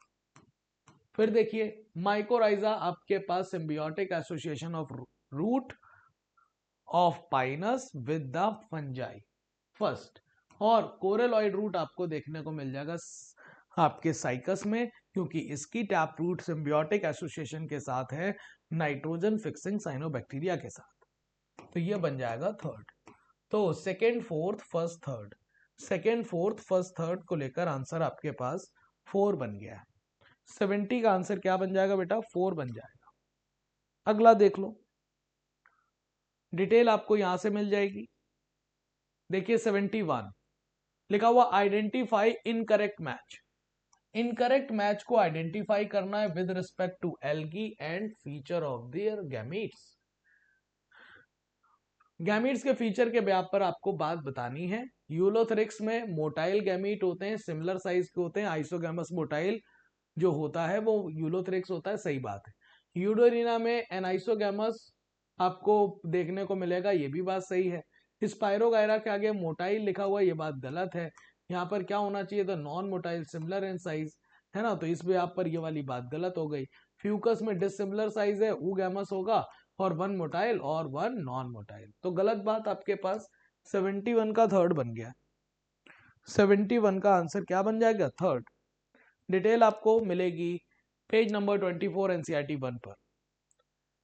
फिर देखिए माइकोराइजा आपके पास symbiotic association of root of Pinus with the fungi, first. और कोरेलॉइड रूट आपको देखने को मिल जाएगा आपके साइकस में, क्योंकि इसकी टैप रूट सिम्बियोटिक एसोसिएशन के साथ है नाइट्रोजन फिक्सिंग साइनोबैक्टीरिया के साथ, तो ये बन जाएगा थर्ड। तो second fourth first third, second fourth first third को लेकर आंसर आपके पास 4 बन गया है। 70 का आंसर क्या बन जाएगा बेटा? 4 बन जाएगा। अगला देख लो, डिटेल आपको यहां से मिल जाएगी। देखिए 71 लिखा हुआ identify incorrect match. Incorrect match को आइडेंटिफाई करना है with respect to algae and feature of their gametes. Gametes के फीचर के ब्याप पर आपको बात बतानी है। यूलोथेरिक्स में मोटाइल गैमीट होते हैं, सिमिलर साइज के होते हैं। आइसोगैमस मोटाइल जो होता है वो यूलोथेरिक्स होता है, सही बात है। यूडोरिना में एनाइसोगैमस आपको देखने को मिलेगा, ये भी बात सही है। स्पाइरोगायरा के आगे मोटाइल लिखा हुआ, ये बात गलत है। यहाँ पर क्या होना चाहिए था? Non motile similar in size, है ना, तो इस यहाँ पर ये वाली बात गलत हो गई। फ्यूकस में डिसिमिलर साइज है, ऊगैमस होगा, और 1 मोटाइल और 1 नॉन मोटाइल, तो गलत बात आपके पास 71 का थर्ड बन गया। 71 का आंसर क्या बन जाएगा? थर्ड। डिटेल आपको मिलेगी पेज नंबर 24 एनसीईआरटी 1 पर।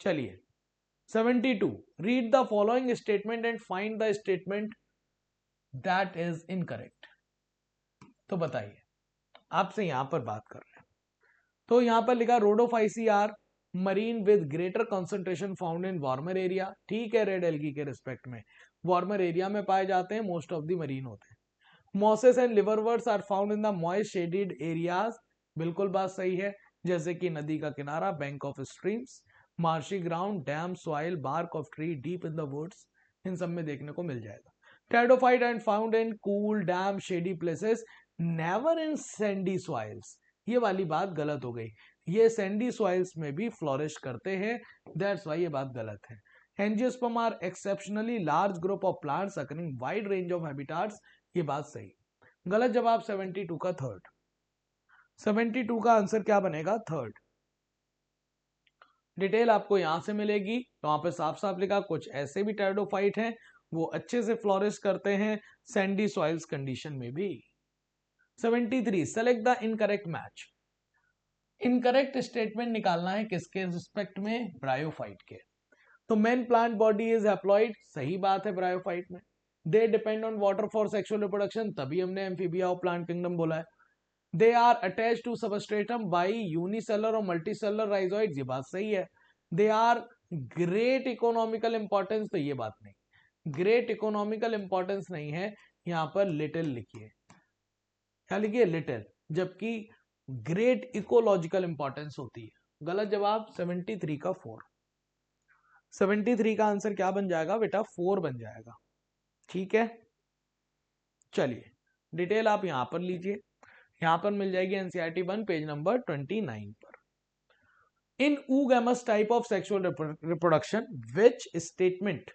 चलिए 72 read the following statement and find the statement that is incorrect. तो बताइए, आपसे यहां पर बात कर रहे हैं, तो यहां पर लिखा Rhodophyceae are marine with greater concentration found in warmer area, ठीक है, रेड एल्गी के रिस्पेक्ट में वार्मर एरिया में पाए जाते हैं, मोस्ट ऑफ द मरीन होते हैं। Mosses and liverworts are found in the moist shaded areas, बिल्कुल बात सही है, जैसे कि नदी का किनारा, bank of streams, marshy ground, damp, soil, bark of tree, deep in the woods, इन सब में देखने को मिल जाएगा। Pteridophyte and found in cool, damp, shady places, never in sandy soils, ये वाली बात गलत हो गई। ये सैंडी सॉइल्स में भी फ्लोरिश करते हैं, दैट्स वाई ये बात गलत है। Angiosperm are exceptionally large group of plants occurring wide range of habitats, ये बात सही। गलत जवाब 72 का थर्ड। 72 का आंसर क्या बनेगा? थर्ड। डिटेल आपको यहां से मिलेगी, तो वहां पे साफ साफ लिखा, कुछ ऐसे भी टेरिडोफाइट हैं वो अच्छे से फ्लोरिश करते हैं सैंडी सॉइल्स कंडीशन में भी। 73 select the incorrect match. Incorrect statement निकालना है किसके रिस्पेक्ट में? ब्रायोफाइट के। तो main plant body is haploid, सही बात है ब्रायोफाइट में। They depend on water for sexual reproduction, तभी हमने एम्फीबिया और प्लांट किंगडम बोला है। They are attach to substratum by unicellular और मल्टीसेलर राइजोइड्स, ये बात सही है। They are great economical importance, तो ये बात नहीं, ग्रेट इकोनॉमिकल इंपॉर्टेंस नहीं है, यहां पर लिटिल लिखिए, क्या लिखिए, लिटिल, जबकि ग्रेट इकोलॉजिकल इंपॉर्टेंस होती है। गलत जवाब 73 का 4। 73 का आंसर क्या बन जाएगा बेटा, 4 बन जाएगा। ठीक है, चलिए डिटेल आप यहां पर लीजिए, यहां पर मिल जाएगी एनसीईआरटी 1 पेज नंबर 29 पर। इन oogamous type of sexual reproduction, which statement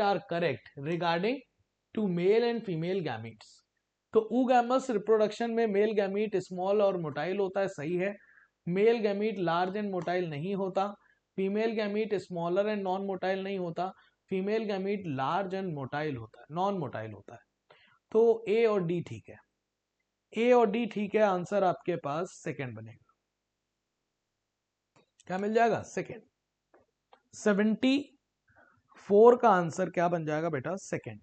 are correct regarding to male and female gametes? तो oogamous रिप्रोडक्शन में मेल गैमीट स्मॉल और मोटाइल होता है, सही है। Male gamete large and motile नहीं होता। Female gamete smaller and non motile नहीं होता। Female gamete large and motile होता है, नॉन मोटाइल होता है। तो ए और डी ठीक है, ए और डी ठीक है, आंसर आपके पास सेकंड बनेगा। क्या मिल जाएगा, सेकंड। 74 का आंसर क्या बन जाएगा बेटा, सेकंड।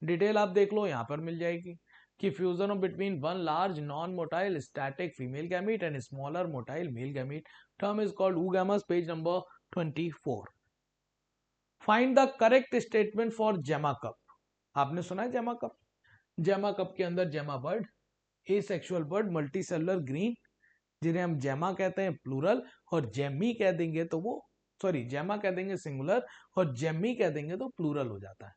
डिटेल आप देख लो, यहां पर मिल जाएगी कि fusion of between one large non motile static female gamete and smaller motile male gamete term is called oogamous, page number 24। Find the correct statement for जेमा कप। आपने सुना है जेमा कप? जेमा कप के अंदर जेमा bird, asexual bird, multicellular green, जिन्हें हम जेमा कहते हैं प्लूरल, और जेमी कह देंगे तो वो, सॉरी जेमा कह देंगे सिंगुलर और जेमी कह देंगे तो प्लूरल हो जाता है।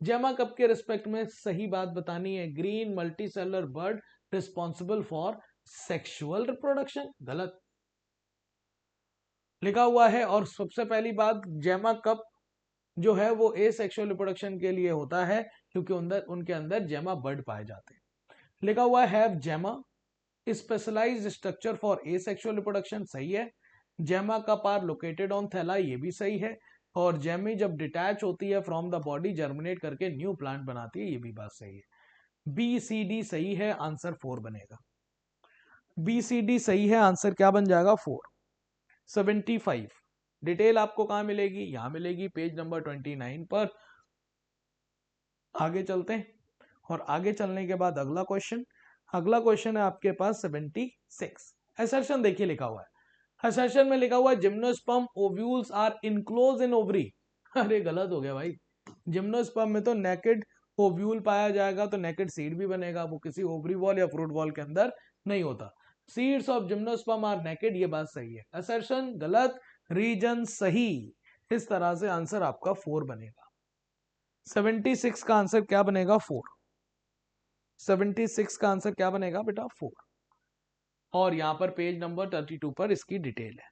जेमा कप के रिस्पेक्ट में सही बात बतानी है, green multicellular bird responsible for sexual reproduction, गलत लिखा हुआ है। और सबसे पहली बात, जेमा कप जो है वो एसेक्सुअल रिप्रोडक्शन के लिए होता है, क्योंकि उनके अंदर जेमा बर्ड पाए जाते हैं। लिखा हुआ है have gemma specialised structure for asexual reproduction, सही है। जेमा कप आर लोकेटेड ऑन थैला, ये भी सही है। और जेमी जब डिटैच होती है फ्रॉम द बॉडी, जर्मिनेट करके न्यू प्लांट बनाती है, ये भी बात सही है। बी सी डी सही है, आंसर 4 बनेगा। बी सी डी सही है, आंसर क्या बन जाएगा, 4। 75 डिटेल आपको कहां मिलेगी, यहां मिलेगी पेज नंबर 29 पर। आगे चलते हैं, और आगे चलने के बाद अगला क्वेश्चन, अगला क्वेश्चन है आपके पास 76। असर्शन देखिए लिखा हुआ है, असर्शन में लिखा हुआ है gymnosperm ovules are enclose in ovary. अरे गलत हो गया भाई, जिम्नोस्पर्म में तो नेकेड ओव्यूल पाया जाएगा, तो नेकेड सीड भी बनेगा, वो किसी ओवरी वॉल या फ्रूट वॉल के अंदर नहीं होता। Seeds of gymnosperm are naked, ये बात सही है। असर्शन गलत, रीजन सही। इस तरह से आंसर आपका 4 बनेगा। 76 का आंसर क्या बनेगा, 4। 76 का आंसर क्या बनेगा बेटा, 4। और यहां पर पेज नंबर 32 पर इसकी डिटेल है।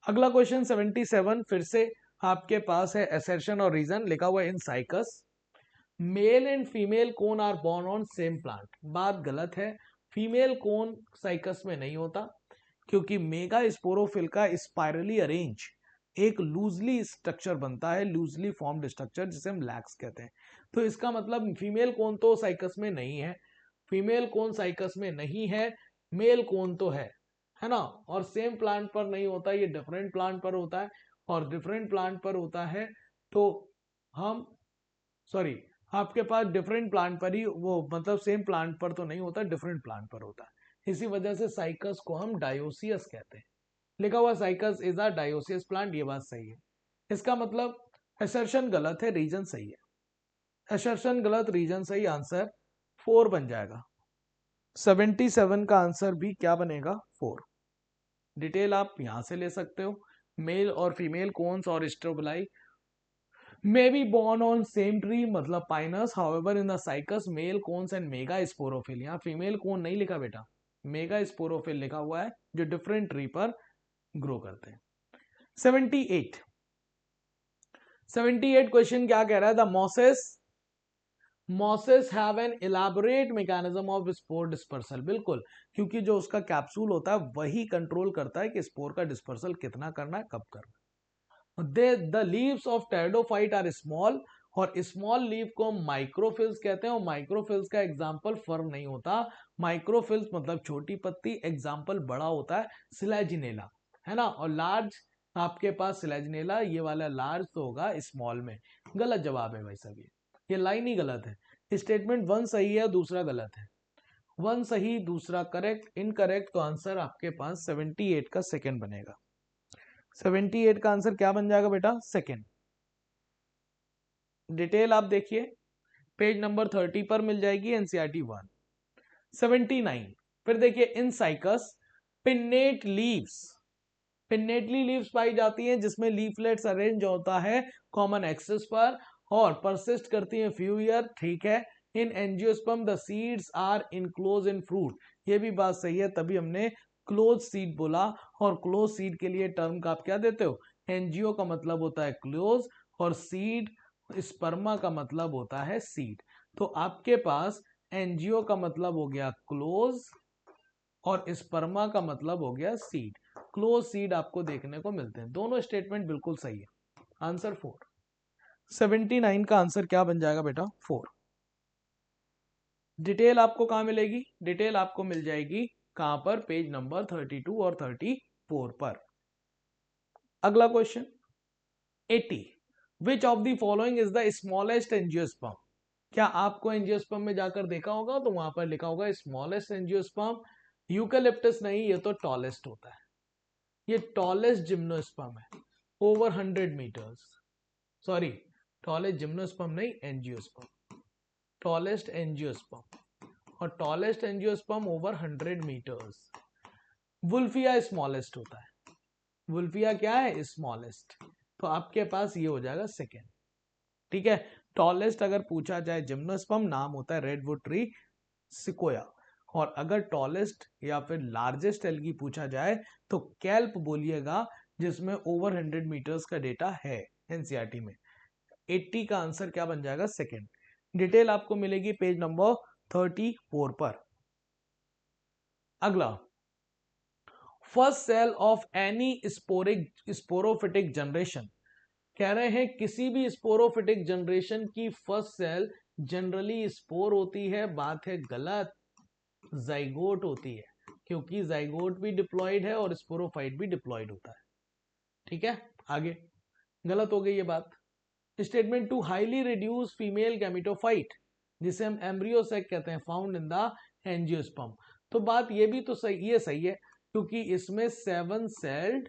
अगला क्वेश्चन 77 फिर से आपके पास है असर्शन और रीजन, लिखा हुआ है in Cycas male and female cone are borne on same plant. बात गलत है, फीमेल कोन साइकस में नहीं होता, क्योंकि मेगा स्पोरोफिल का स्पाइरली अरेंज एक लूजली स्ट्रक्चर बनता है, लूजली फॉर्म्ड स्ट्रक्चर जिसे हम लैक्स कहते हैं। तो इसका मतलब फीमेल कोन तो साइकस में नहीं है, फीमेल कोन साइकस में नहीं है, मेल कोन तो है ना। और सेम प्लांट पर नहीं होता, ये डिफरेंट प्लांट पर होता है, और डिफरेंट प्लांट पर होता है तो हम, सॉरी, आपके पास डिफरेंट प्लांट पर ही वो, मतलब सेम प्लांट पर तो नहीं होता, डिफरेंट प्लांट पर होता है। इसी वजह से साइकस को हम डायोसियस कहते हैं। लिखा हुआ cycas is a dioecious plant, ये बात सही है। इसका मतलब असर्शन गलत है, रीजन सही है। असर्शन गलत, रीजन सही, आंसर 4 बन जाएगा। 77 का आंसर भी क्या बनेगा, 4। डिटेल आप यहां से ले सकते हो। मेल और फीमेल कोन्स और स्ट्रोबलाई may be born on same tree, मतलब Pinus, however in the cycas male cones and mega sporophyll, यहाँ फीमेल कोन नहीं लिखा बेटा, मेगा स्पोरोफिल लिखा हुआ है, जो डिफरेंट ट्री पर ग्रो करते हैं। 78 क्वेश्चन क्या कह रहा है, the mosses have an elaborate mechanism of spore dispersal. बिल्कुल, क्योंकि जो उसका कैप्सूल होता है वही कंट्रोल करता है कि स्पोर का डिस्पर्सल कितना करना है, कब करना है। The leaves of pteridophyte are small, और स्मॉल लीव को माइक्रोफिल्स कहते हैं, और माइक्रोफिल्स का एग्जाम्पल फर्म नहीं होता, माइक्रोफिल्स मतलब छोटी पत्ती, एग्जाम्पल बड़ा होता है सिलाजिनेला, है ना। और लार्ज आपके पास सिलेजनेला ये वाला लार्ज तो होगा स्मॉल में। गलत जवाब है भाई साहब, ये लाइन ही गलत है। स्टेटमेंट वन सही है, दूसरा गलत है। वन सही, दूसरा करेक्ट, इनकरेक्ट, तो आंसर आपके पास 78 का सेकंड बनेगा। 78 का आंसर क्या बन जाएगा बेटा? सेकंड। डिटेल आप देखिए, पेज नंबर 30 पर मिल जाएगी, एनसीईआरटी 1। 79, फिर देखिए, in Cycas pinnate leaves, pinnately leaves पाई जाती हैं जिसमें लीफलेट्स अरेंज होता है कॉमन एक्सिस पर और परसिस्ट करती हैं फ्यू ईयर, ठीक है। In angiosperm the seeds are enclose in fruit, ये भी बात सही है, तभी हमने क्लोज सीड बोला। और क्लोज सीड के लिए टर्म का आप क्या देते हो? एंजियो का मतलब होता है क्लोज और सीड स्पर्मा का मतलब होता है सीड। तो आपके पास एंजियो का मतलब हो गया क्लोज और स्पर्मा का मतलब हो गया सीड। क्लोज सीड आपको देखने को मिलते हैं। दोनों स्टेटमेंट बिल्कुल सही है। आंसर 4। 79 का आंसर क्या बन जाएगा बेटा? 4। डिटेल आपको कहां मिलेगी? डिटेल आपको मिल जाएगी कहां पर? पेज नंबर 32 और 34 पर। अगला question 80, which of the following is the smallest angiosperm? क्या आपको एंजियोस्पर्म में जाकर देखा होगा तो वहां पर लिखा होगा स्मॉलेस्ट एंजियोस्पर्म। यूकेलिप्टस नहीं, ये तो टॉलेस्ट होता है। ये टॉलेस्ट जिम्नोस्पर्म है, over 100 metres. Sorry, tallest gymnosperm नहीं, एंजियोस्पर्म, टॉलेस्ट एंजियोस्पर्म। और tallest angiosperm over 100 metres. Wolffia smallest होता है। वुल्फिया क्या है? स्मॉलेस्ट। तो आपके पास ये हो जाएगा सेकेंड, ठीक है। टॉलेस्ट अगर पूछा जाए जिम्नोस्पर्म, नाम होता है रेडवुड ट्री सिकोया। और अगर टॉलेस्ट या फिर लार्जेस्ट एल्गी पूछा जाए तो कैल्प बोलिएगा, जिसमें ओवर 100 मीटर्स का डेटा है एनसीईआरटी में। 80 का आंसर क्या बन जाएगा? सेकेंड। डिटेल आपको मिलेगी पेज नंबर 34 पर। अगला, first cell of any sporophytic generation, कह रहे हैं किसी भी स्पोरोफिटिक जनरेशन की फर्स्ट सेल जनरली स्पोर होती है। बात है गलत, जाइगोट होती है, क्योंकि जाइगोट भी डिप्लॉयड है और स्पोरोफाइट भी डिप्लॉयड होता है, ठीक है। आगे गलत हो गई ये बात। Statement 2, highly reduce female gametophyte, जिसे हम एम्ब्रियोसेक कहते हैं, फाउंड इन द एंजियोस्पर्म। तो बात ये भी तो सही, ये सही है, क्योंकि इसमें 7 सेल्ड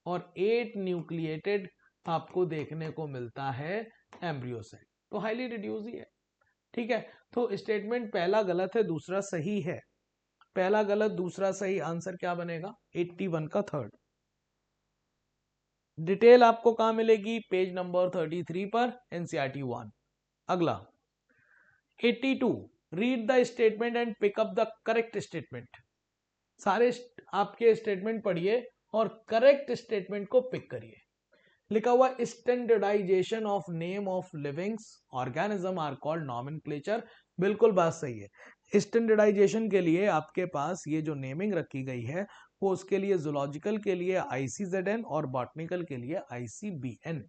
और 8 न्यूक्लिएटेड आपको देखने को मिलता है एम्ब्रियोसेक, तो हाईली रिड्यूस ही है, ठीक है। तो स्टेटमेंट पहला गलत है, दूसरा सही है। पहला गलत, दूसरा सही, आंसर क्या बनेगा? 81 का थर्ड। डिटेल आपको कहां मिलेगी? पेज नंबर 33 पर, एनसीईआरटी 1। अगला 82, read the statement and pick up the correct statement. सारे आपके स्टेटमेंट पढ़िए और करेक्ट स्टेटमेंट को पिक करिए। लिखा हुआ standardisation of name of livings organism are called nomenclature, बिल्कुल बात सही है। स्टैंडर्डाइजेशन के लिए आपके पास ये जो नेमिंग रखी गई है वो उसके लिए जूलॉजिकल के लिए ICZN और बॉटनिकल के लिए ICBN।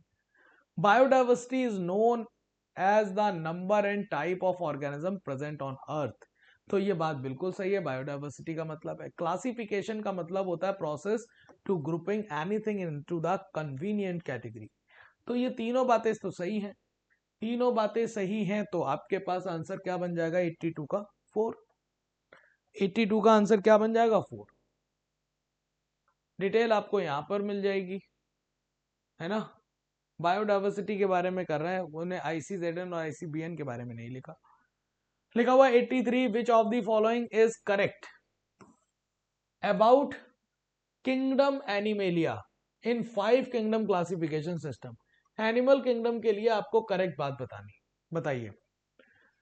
Biodiversity is known as the number and type of organism present on earth, तो ये बात बिल्कुल सही है। बायोडाइवर्सिटी का मतलब है, क्लासिफिकेशन का मतलब होता है process to grouping anything into the convenient category. तो ये तीनों बातें तो सही हैं, तीनों बातें सही हैं, तो आपके पास आंसर क्या बन जाएगा? 82 का 4। 82 का आंसर क्या बन जाएगा? 4। डिटेल आपको यहां पर मिल जाएगी, है ना। बायोडाइवर्सिटी के बारे में कर रहे हैं, उन्हें ICZN और ICBN के बारे में नहीं लिखा। लिखा हुआ 83, which of the following is correct about kingdom animalia in 5 kingdom classification system. Animal kingdom के लिए आपको करेक्ट बात बतानी, बताइए।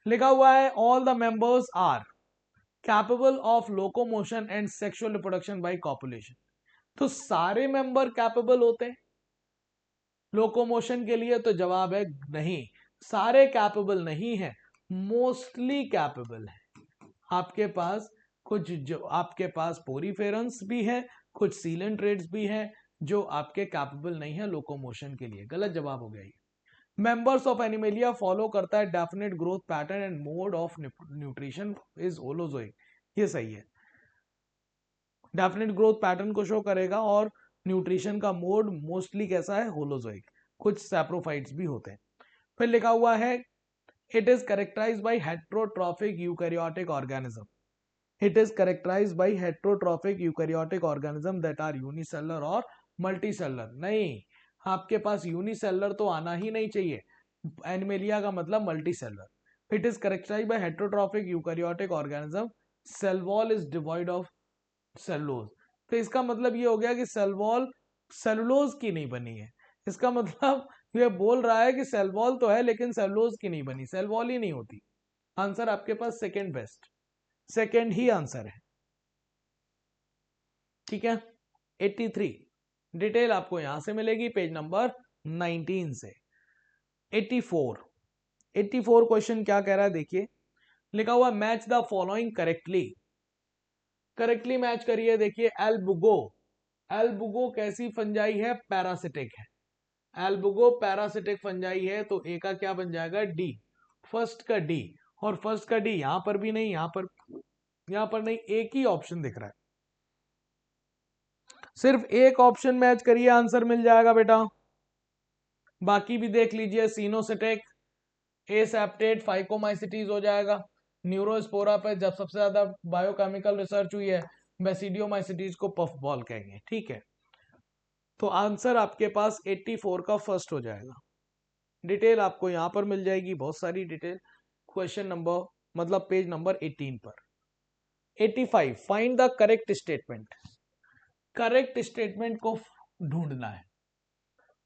लिखा हुआ है all the members are capable of locomotion and sexual reproduction by copulation, तो सारे मेंबर कैपेबल होते हैं लोकोमोशन के लिए? तो जवाब है नहीं, सारे कैपेबल नहीं है, मोस्टली कैपेबल है। आपके पास कुछ, जो आपके पास पोरीफेरेंस भी है, कुछ सीलेंट्रेट्स भी हैं जो आपके कैपेबल नहीं है लोकोमोशन के लिए। गलत जवाब हो गया ये। मेंबर्स ऑफ एनिमेलिया फॉलो करता है definite growth pattern and mode of nutrition is holozoic, ये सही है। डेफिनेट ग्रोथ पैटर्न को शो करेगा और न्यूट्रिशन का मोड मोस्टली कैसा है, होलोजोइक, कुछ सैप्रोफाइट्स भी होते हैं। फिर लिखा हुआ है it is characterised by heterotrophic eukaryotic organism. It is characterized by heterotrophic eukaryotic organism that are unicellular और multicellular। नहीं, आपके पास यूनिसेलर तो आना ही नहीं चाहिए, एनिमेलिया का मतलब multicellular. It is characterized by heterotrophic eukaryotic organism, cell wall is devoid of cellulose। तो इसका मतलब ये हो गया कि सेल वॉल सेलुलोज की नहीं बनी है। इसका मतलब ये बोल रहा है कि सेल वॉल तो है लेकिन सेलुलोज की नहीं बनी, सेल वॉल ही नहीं होती। आंसर आपके पास सेकेंड बेस्ट, सेकेंड ही आंसर है, ठीक है। 83 डिटेल आपको यहां से मिलेगी पेज नंबर 19 से। 84 क्वेश्चन क्या कह रहा है देखिए, लिखा हुआ match the following correctly. Correctly match करिए। देखिए एल्बुगो, एल्बुगो कैसी फंजाई है, पैरासिटिक है। एल्बुगो पैरासिटिक फंजाई है तो ए का क्या बन जाएगा, डी, फर्स्ट का डी। और फर्स्ट का डी यहां पर भी नहीं, यहां पर नहीं, एक ही ऑप्शन दिख रहा है, सिर्फ एक ऑप्शन मैच करिए आंसर मिल जाएगा बेटा। बाकी भी देख लीजिए, सीनोसिटिक, एसेप्टेट, फाइकोमाइसिटीज हो जाएगा। न्यूरोस्पोरा पे जब सबसे ज्यादा बायोकेमिकल रिसर्च हुई है, बेसिडियोमाइसिटीज को पफ बॉल कहेंगे, ठीक है। तो आंसर आपके पास 84 का फर्स्ट हो जाएगा। डिटेल आपको यहां पर मिल जाएगी, बहुत सारी डिटेल, क्वेश्चन नंबर मतलब पेज नंबर 18 पर। 85 find the correct statement. Correct statement को ढूंढना है।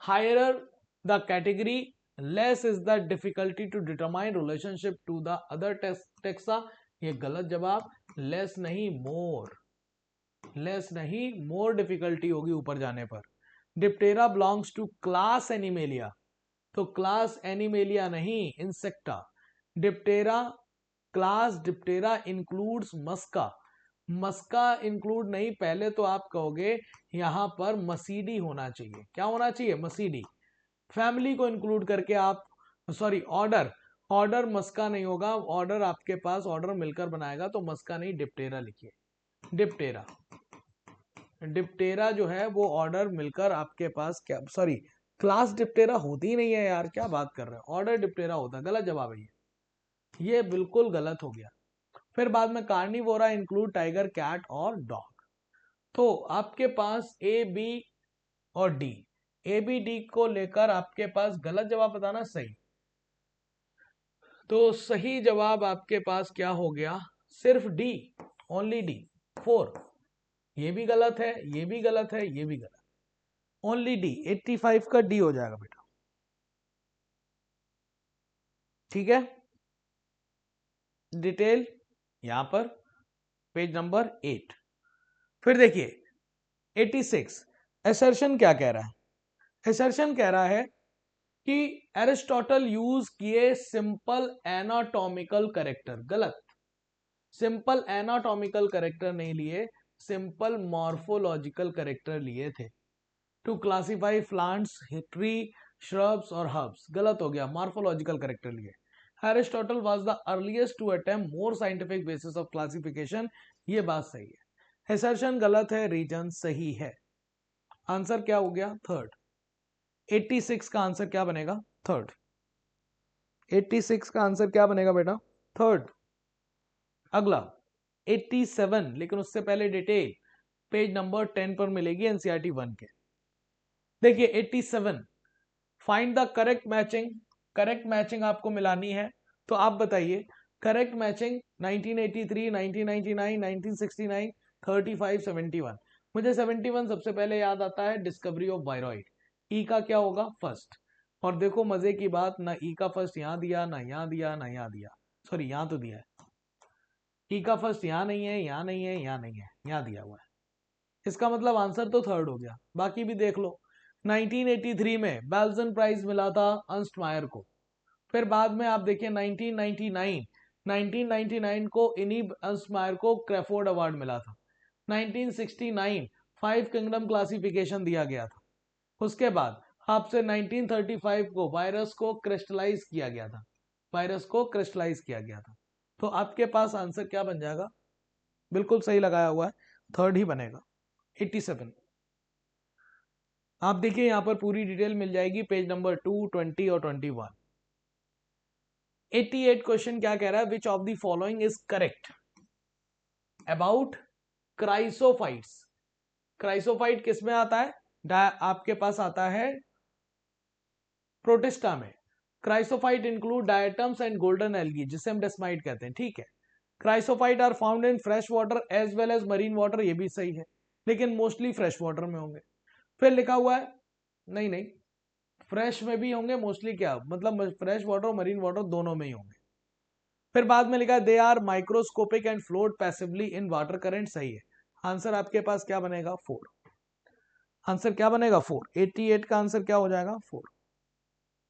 Higher the category, less is the difficulty to determine relationship to the other taxa. ये गलत जवाब, लेस नहीं मोर, लेस नहीं मोर डिफिकल्टी होगी ऊपर जाने पर। Diptera belongs to class Animalia, तो क्लास एनिमेलिया नहीं, Insecta. Diptera class Diptera includes Musca, Musca include नहीं, पहले तो आप कहोगे यहां पर मसीडी होना चाहिए, क्या होना चाहिए, मसीडी। फैमिली को इंक्लूड करके आप, सॉरी ऑर्डर, ऑर्डर मस्का नहीं होगा, ऑर्डर आपके पास ऑर्डर मिलकर बनाएगा तो मस्का नहीं, डिप्टेरा लिखिए। डिप्टेरा, डिप्टेरा जो है वो ऑर्डर मिलकर आपके पास, क्या सॉरी क्लास डिप्टेरा होती ही नहीं है यार, क्या बात कर रहे हैं, ऑर्डर डिप्टेरा होता है, गलत जवाब है ये बिल्कुल गलत हो गया। फिर बाद में कार्निवोरा इंक्लूड टाइगर, कैट और डॉग। तो आपके पास ए बी और डी, ए बी डी को लेकर आपके पास गलत जवाब बताना सही। तो सही जवाब आपके पास क्या हो गया, सिर्फ डी, ओनली डी, 4। ये भी गलत है, ये भी गलत है, ये भी गलत, ओनली डी। 85 का डी हो जाएगा बेटा, ठीक है। डिटेल यहां पर पेज नंबर 8। फिर देखिए 86 असर्शन क्या कह रहा है, असर्शन कह रहा है कि एरिस्टोटल यूज किए सिंपल एनाटॉमिकल कैरेक्टर, गलत, सिंपल एनाटॉमिकल कैरेक्टर नहीं लिए, सिंपल मॉर्फोलॉजिकल कैरेक्टर लिए थे to classify plants, tree, shrubs और हर्ब्स, गलत हो गया, मॉर्फोलॉजिकल कैरेक्टर लिए। Aristotle was the earliest to attempt more scientific basis of classification, ये बात सही है। असर्शन गलत है, रीजन सही है। आंसर क्या हो गया, थर्ड। 86 का आंसर क्या बनेगा, थर्ड। 86 का आंसर क्या बनेगा बेटा, थर्ड। अगला 87, लेकिन उससे पहले डिटेल पेज नंबर 10 पर मिलेगी एनसीईआरटी 1 के। देखिए 87 find the correct matching, correct matching आपको मिलानी है, तो आप बताइए करेक्ट मैचिंग 1983, 1999, 1969, 35, 71। मुझे 71 सबसे पहले याद आता है, डिस्कवरी ऑफ वायरॉइड, ई का क्या होगा, फर्स्ट। और देखो मजे की बात, ना ई का फर्स्ट यहां दिया, ना यहां दिया, ना यहां दिया, सॉरी यहां तो दिया है, ई का फर्स्ट यहां नहीं है, यहां नहीं है, यहां नहीं है, यहां दिया हुआ है। इसका मतलब आंसर तो थर्ड हो गया। बाकी भी देख लो, 1983 में बेल्जन प्राइज मिला था अर्नस्ट मायर को। फिर बाद में आप देखिए 1999 को इन्हीं अर्नस्ट मायर को क्रेफोर्ड अवार्ड मिला था। 1969 5 किंगडम क्लासिफिकेशन दिया गया था। उसके बाद आपसे 1935 को वायरस को क्रिस्टलाइज किया गया था, वायरस को क्रिस्टलाइज किया गया था। तो आपके पास आंसर क्या बन जाएगा, बिल्कुल सही लगाया हुआ है, थर्ड ही बनेगा, 87। आप देखिए यहाँ पर पूरी डिटेल मिल जाएगी पेज नंबर 2, 20 और 21। 88 क्वेश्चन क्या कह रहा है, which of the following is correct about chrysophytes. Chrysophyte किस में आता है, आपके पास आता है प्रोटिस्टा में। Chrysophyte include diatoms and golden algae, जिसे हम डेस्माइट कहते हैं, ठीक है। Chrysophyte are found in fresh water as well as marine water, ये भी सही है, लेकिन मोस्टली फ्रेश वाटर में होंगे। फिर लिखा हुआ है, नहीं नहीं, फ्रेश में भी होंगे मोस्टली, क्या मतलब फ्रेश वाटर और मरीन वाटर दोनों में ही होंगे। फिर बाद में लिखा है they are microscopic and float passively in water current, सही है। आंसर आपके पास क्या बनेगा, 4। आंसर क्या बनेगा, 4। 88 का आंसर क्या हो जाएगा, 4।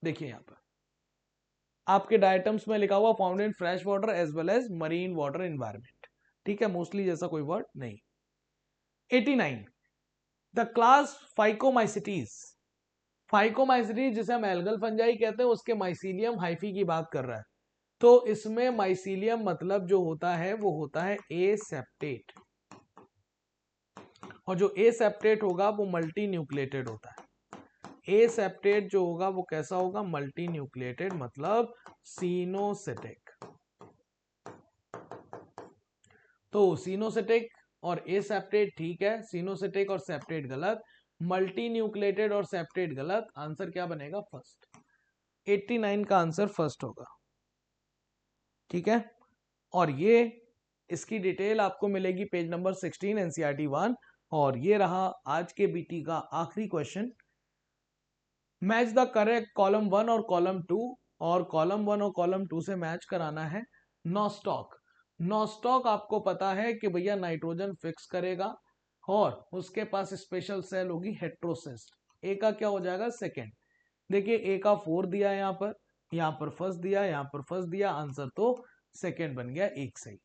देखिए यहां पर आपके डायटम्स में लिखा हुआ found in fresh water as well as marine water environment, ठीक है, मोस्टली जैसा कोई वर्ड नहीं। 89 द क्लास फाइकोमाइसिटीज। फाइकोमाइसिटीज जिसे हम एल्गल फंजाई कहते हैं, उसके माइसीलियम हाइफी की बात कर रहा है। तो इसमें माइसीलियम मतलब जो होता है वो होता है एसेप्टेट, और जो एसेप्टेट होगा वो मल्टी न्यूक्लिएटेड होता है। एसेप्टेट जो होगा वो कैसा होगा, मल्टी न्यूक्लिएटेड, मतलब सीनोसिटिक। तो सीनोसिटिक और एसेप्टेट ठीक है, सीनोसिटिक और सेप्टेट गलत, मल्टी न्यूक्लिएटेड और सेप्टेट गलत। आंसर क्या बनेगा, फर्स्ट। 89 का आंसर फर्स्ट होगा, ठीक है। और ये इसकी डिटेल आपको मिलेगी पेज नंबर 16 एनसीईआरटी 1। और ये रहा आज के बीटी का आखिरी question. Match the correct column 1 और कॉलम 2, और कॉलम 1 और कॉलम 2 से मैच कराना है नॉस्टॉक। नॉस्टॉक आपको पता है कि भैया नाइट्रोजन फिक्स करेगा, और उसके पास स्पेशल सेल होगी हेट्रोसिस्ट। ए का क्या हो जाएगा, सेकेंड। देखिए ए का 4 दिया है, यहाँ पर फर्स्ट दिया, यहाँ पर फर्स्ट दिया, आंसर तो सेकेंड बन गया, एक सही।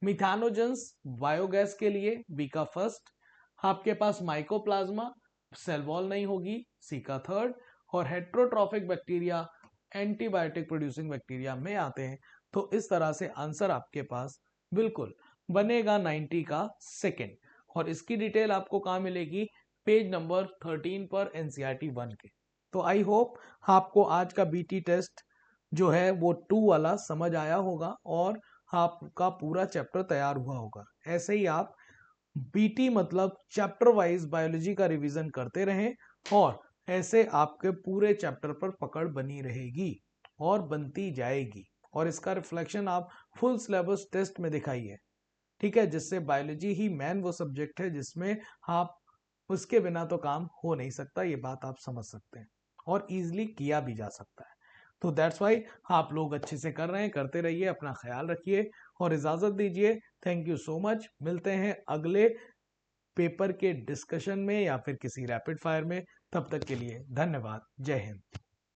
मिथानोजेंस बायोगैस के लिए, बी का फर्स्ट। आपके पास माइकोप्लाज्मा, सेल वॉल नहीं होगी, सी का थर्ड। और heterotrophic bacteria antibiotic producing bacteria में आते हैं। तो इस तरह से आंसर आपके पास बिल्कुल बनेगा 90 का सेकेंड। और इसकी डिटेल आपको कहां मिलेगी, पेज नंबर 13 पर एनसीईआरटी 1 के। तो आई होप आपको आज का बीटी टेस्ट जो है वो 2 वाला समझ आया होगा, और आपका पूरा चैप्टर तैयार हुआ होगा। ऐसे ही आप बीटी मतलब चैप्टर वाइज बायोलॉजी का रिवीजन करते रहें, और ऐसे आपके पूरे चैप्टर पर पकड़ बनी रहेगी और बनती जाएगी। और इसका रिफ्लेक्शन आप फुल सिलेबस टेस्ट में दिखाइए, ठीक है, जिससे बायोलॉजी ही मेन वो सब्जेक्ट है जिसमें आप उसके बिना तो काम हो नहीं सकता, ये बात आप समझ सकते हैं, और इजीली किया भी जा सकता है। तो दैट्स वाई आप लोग अच्छे से कर रहे हैं, करते रहिए, अपना ख्याल रखिए और इजाजत दीजिए। Thank you so much. मिलते हैं अगले पेपर के डिस्कशन में या फिर किसी रैपिड फायर में। तब तक के लिए धन्यवाद। जय हिंद।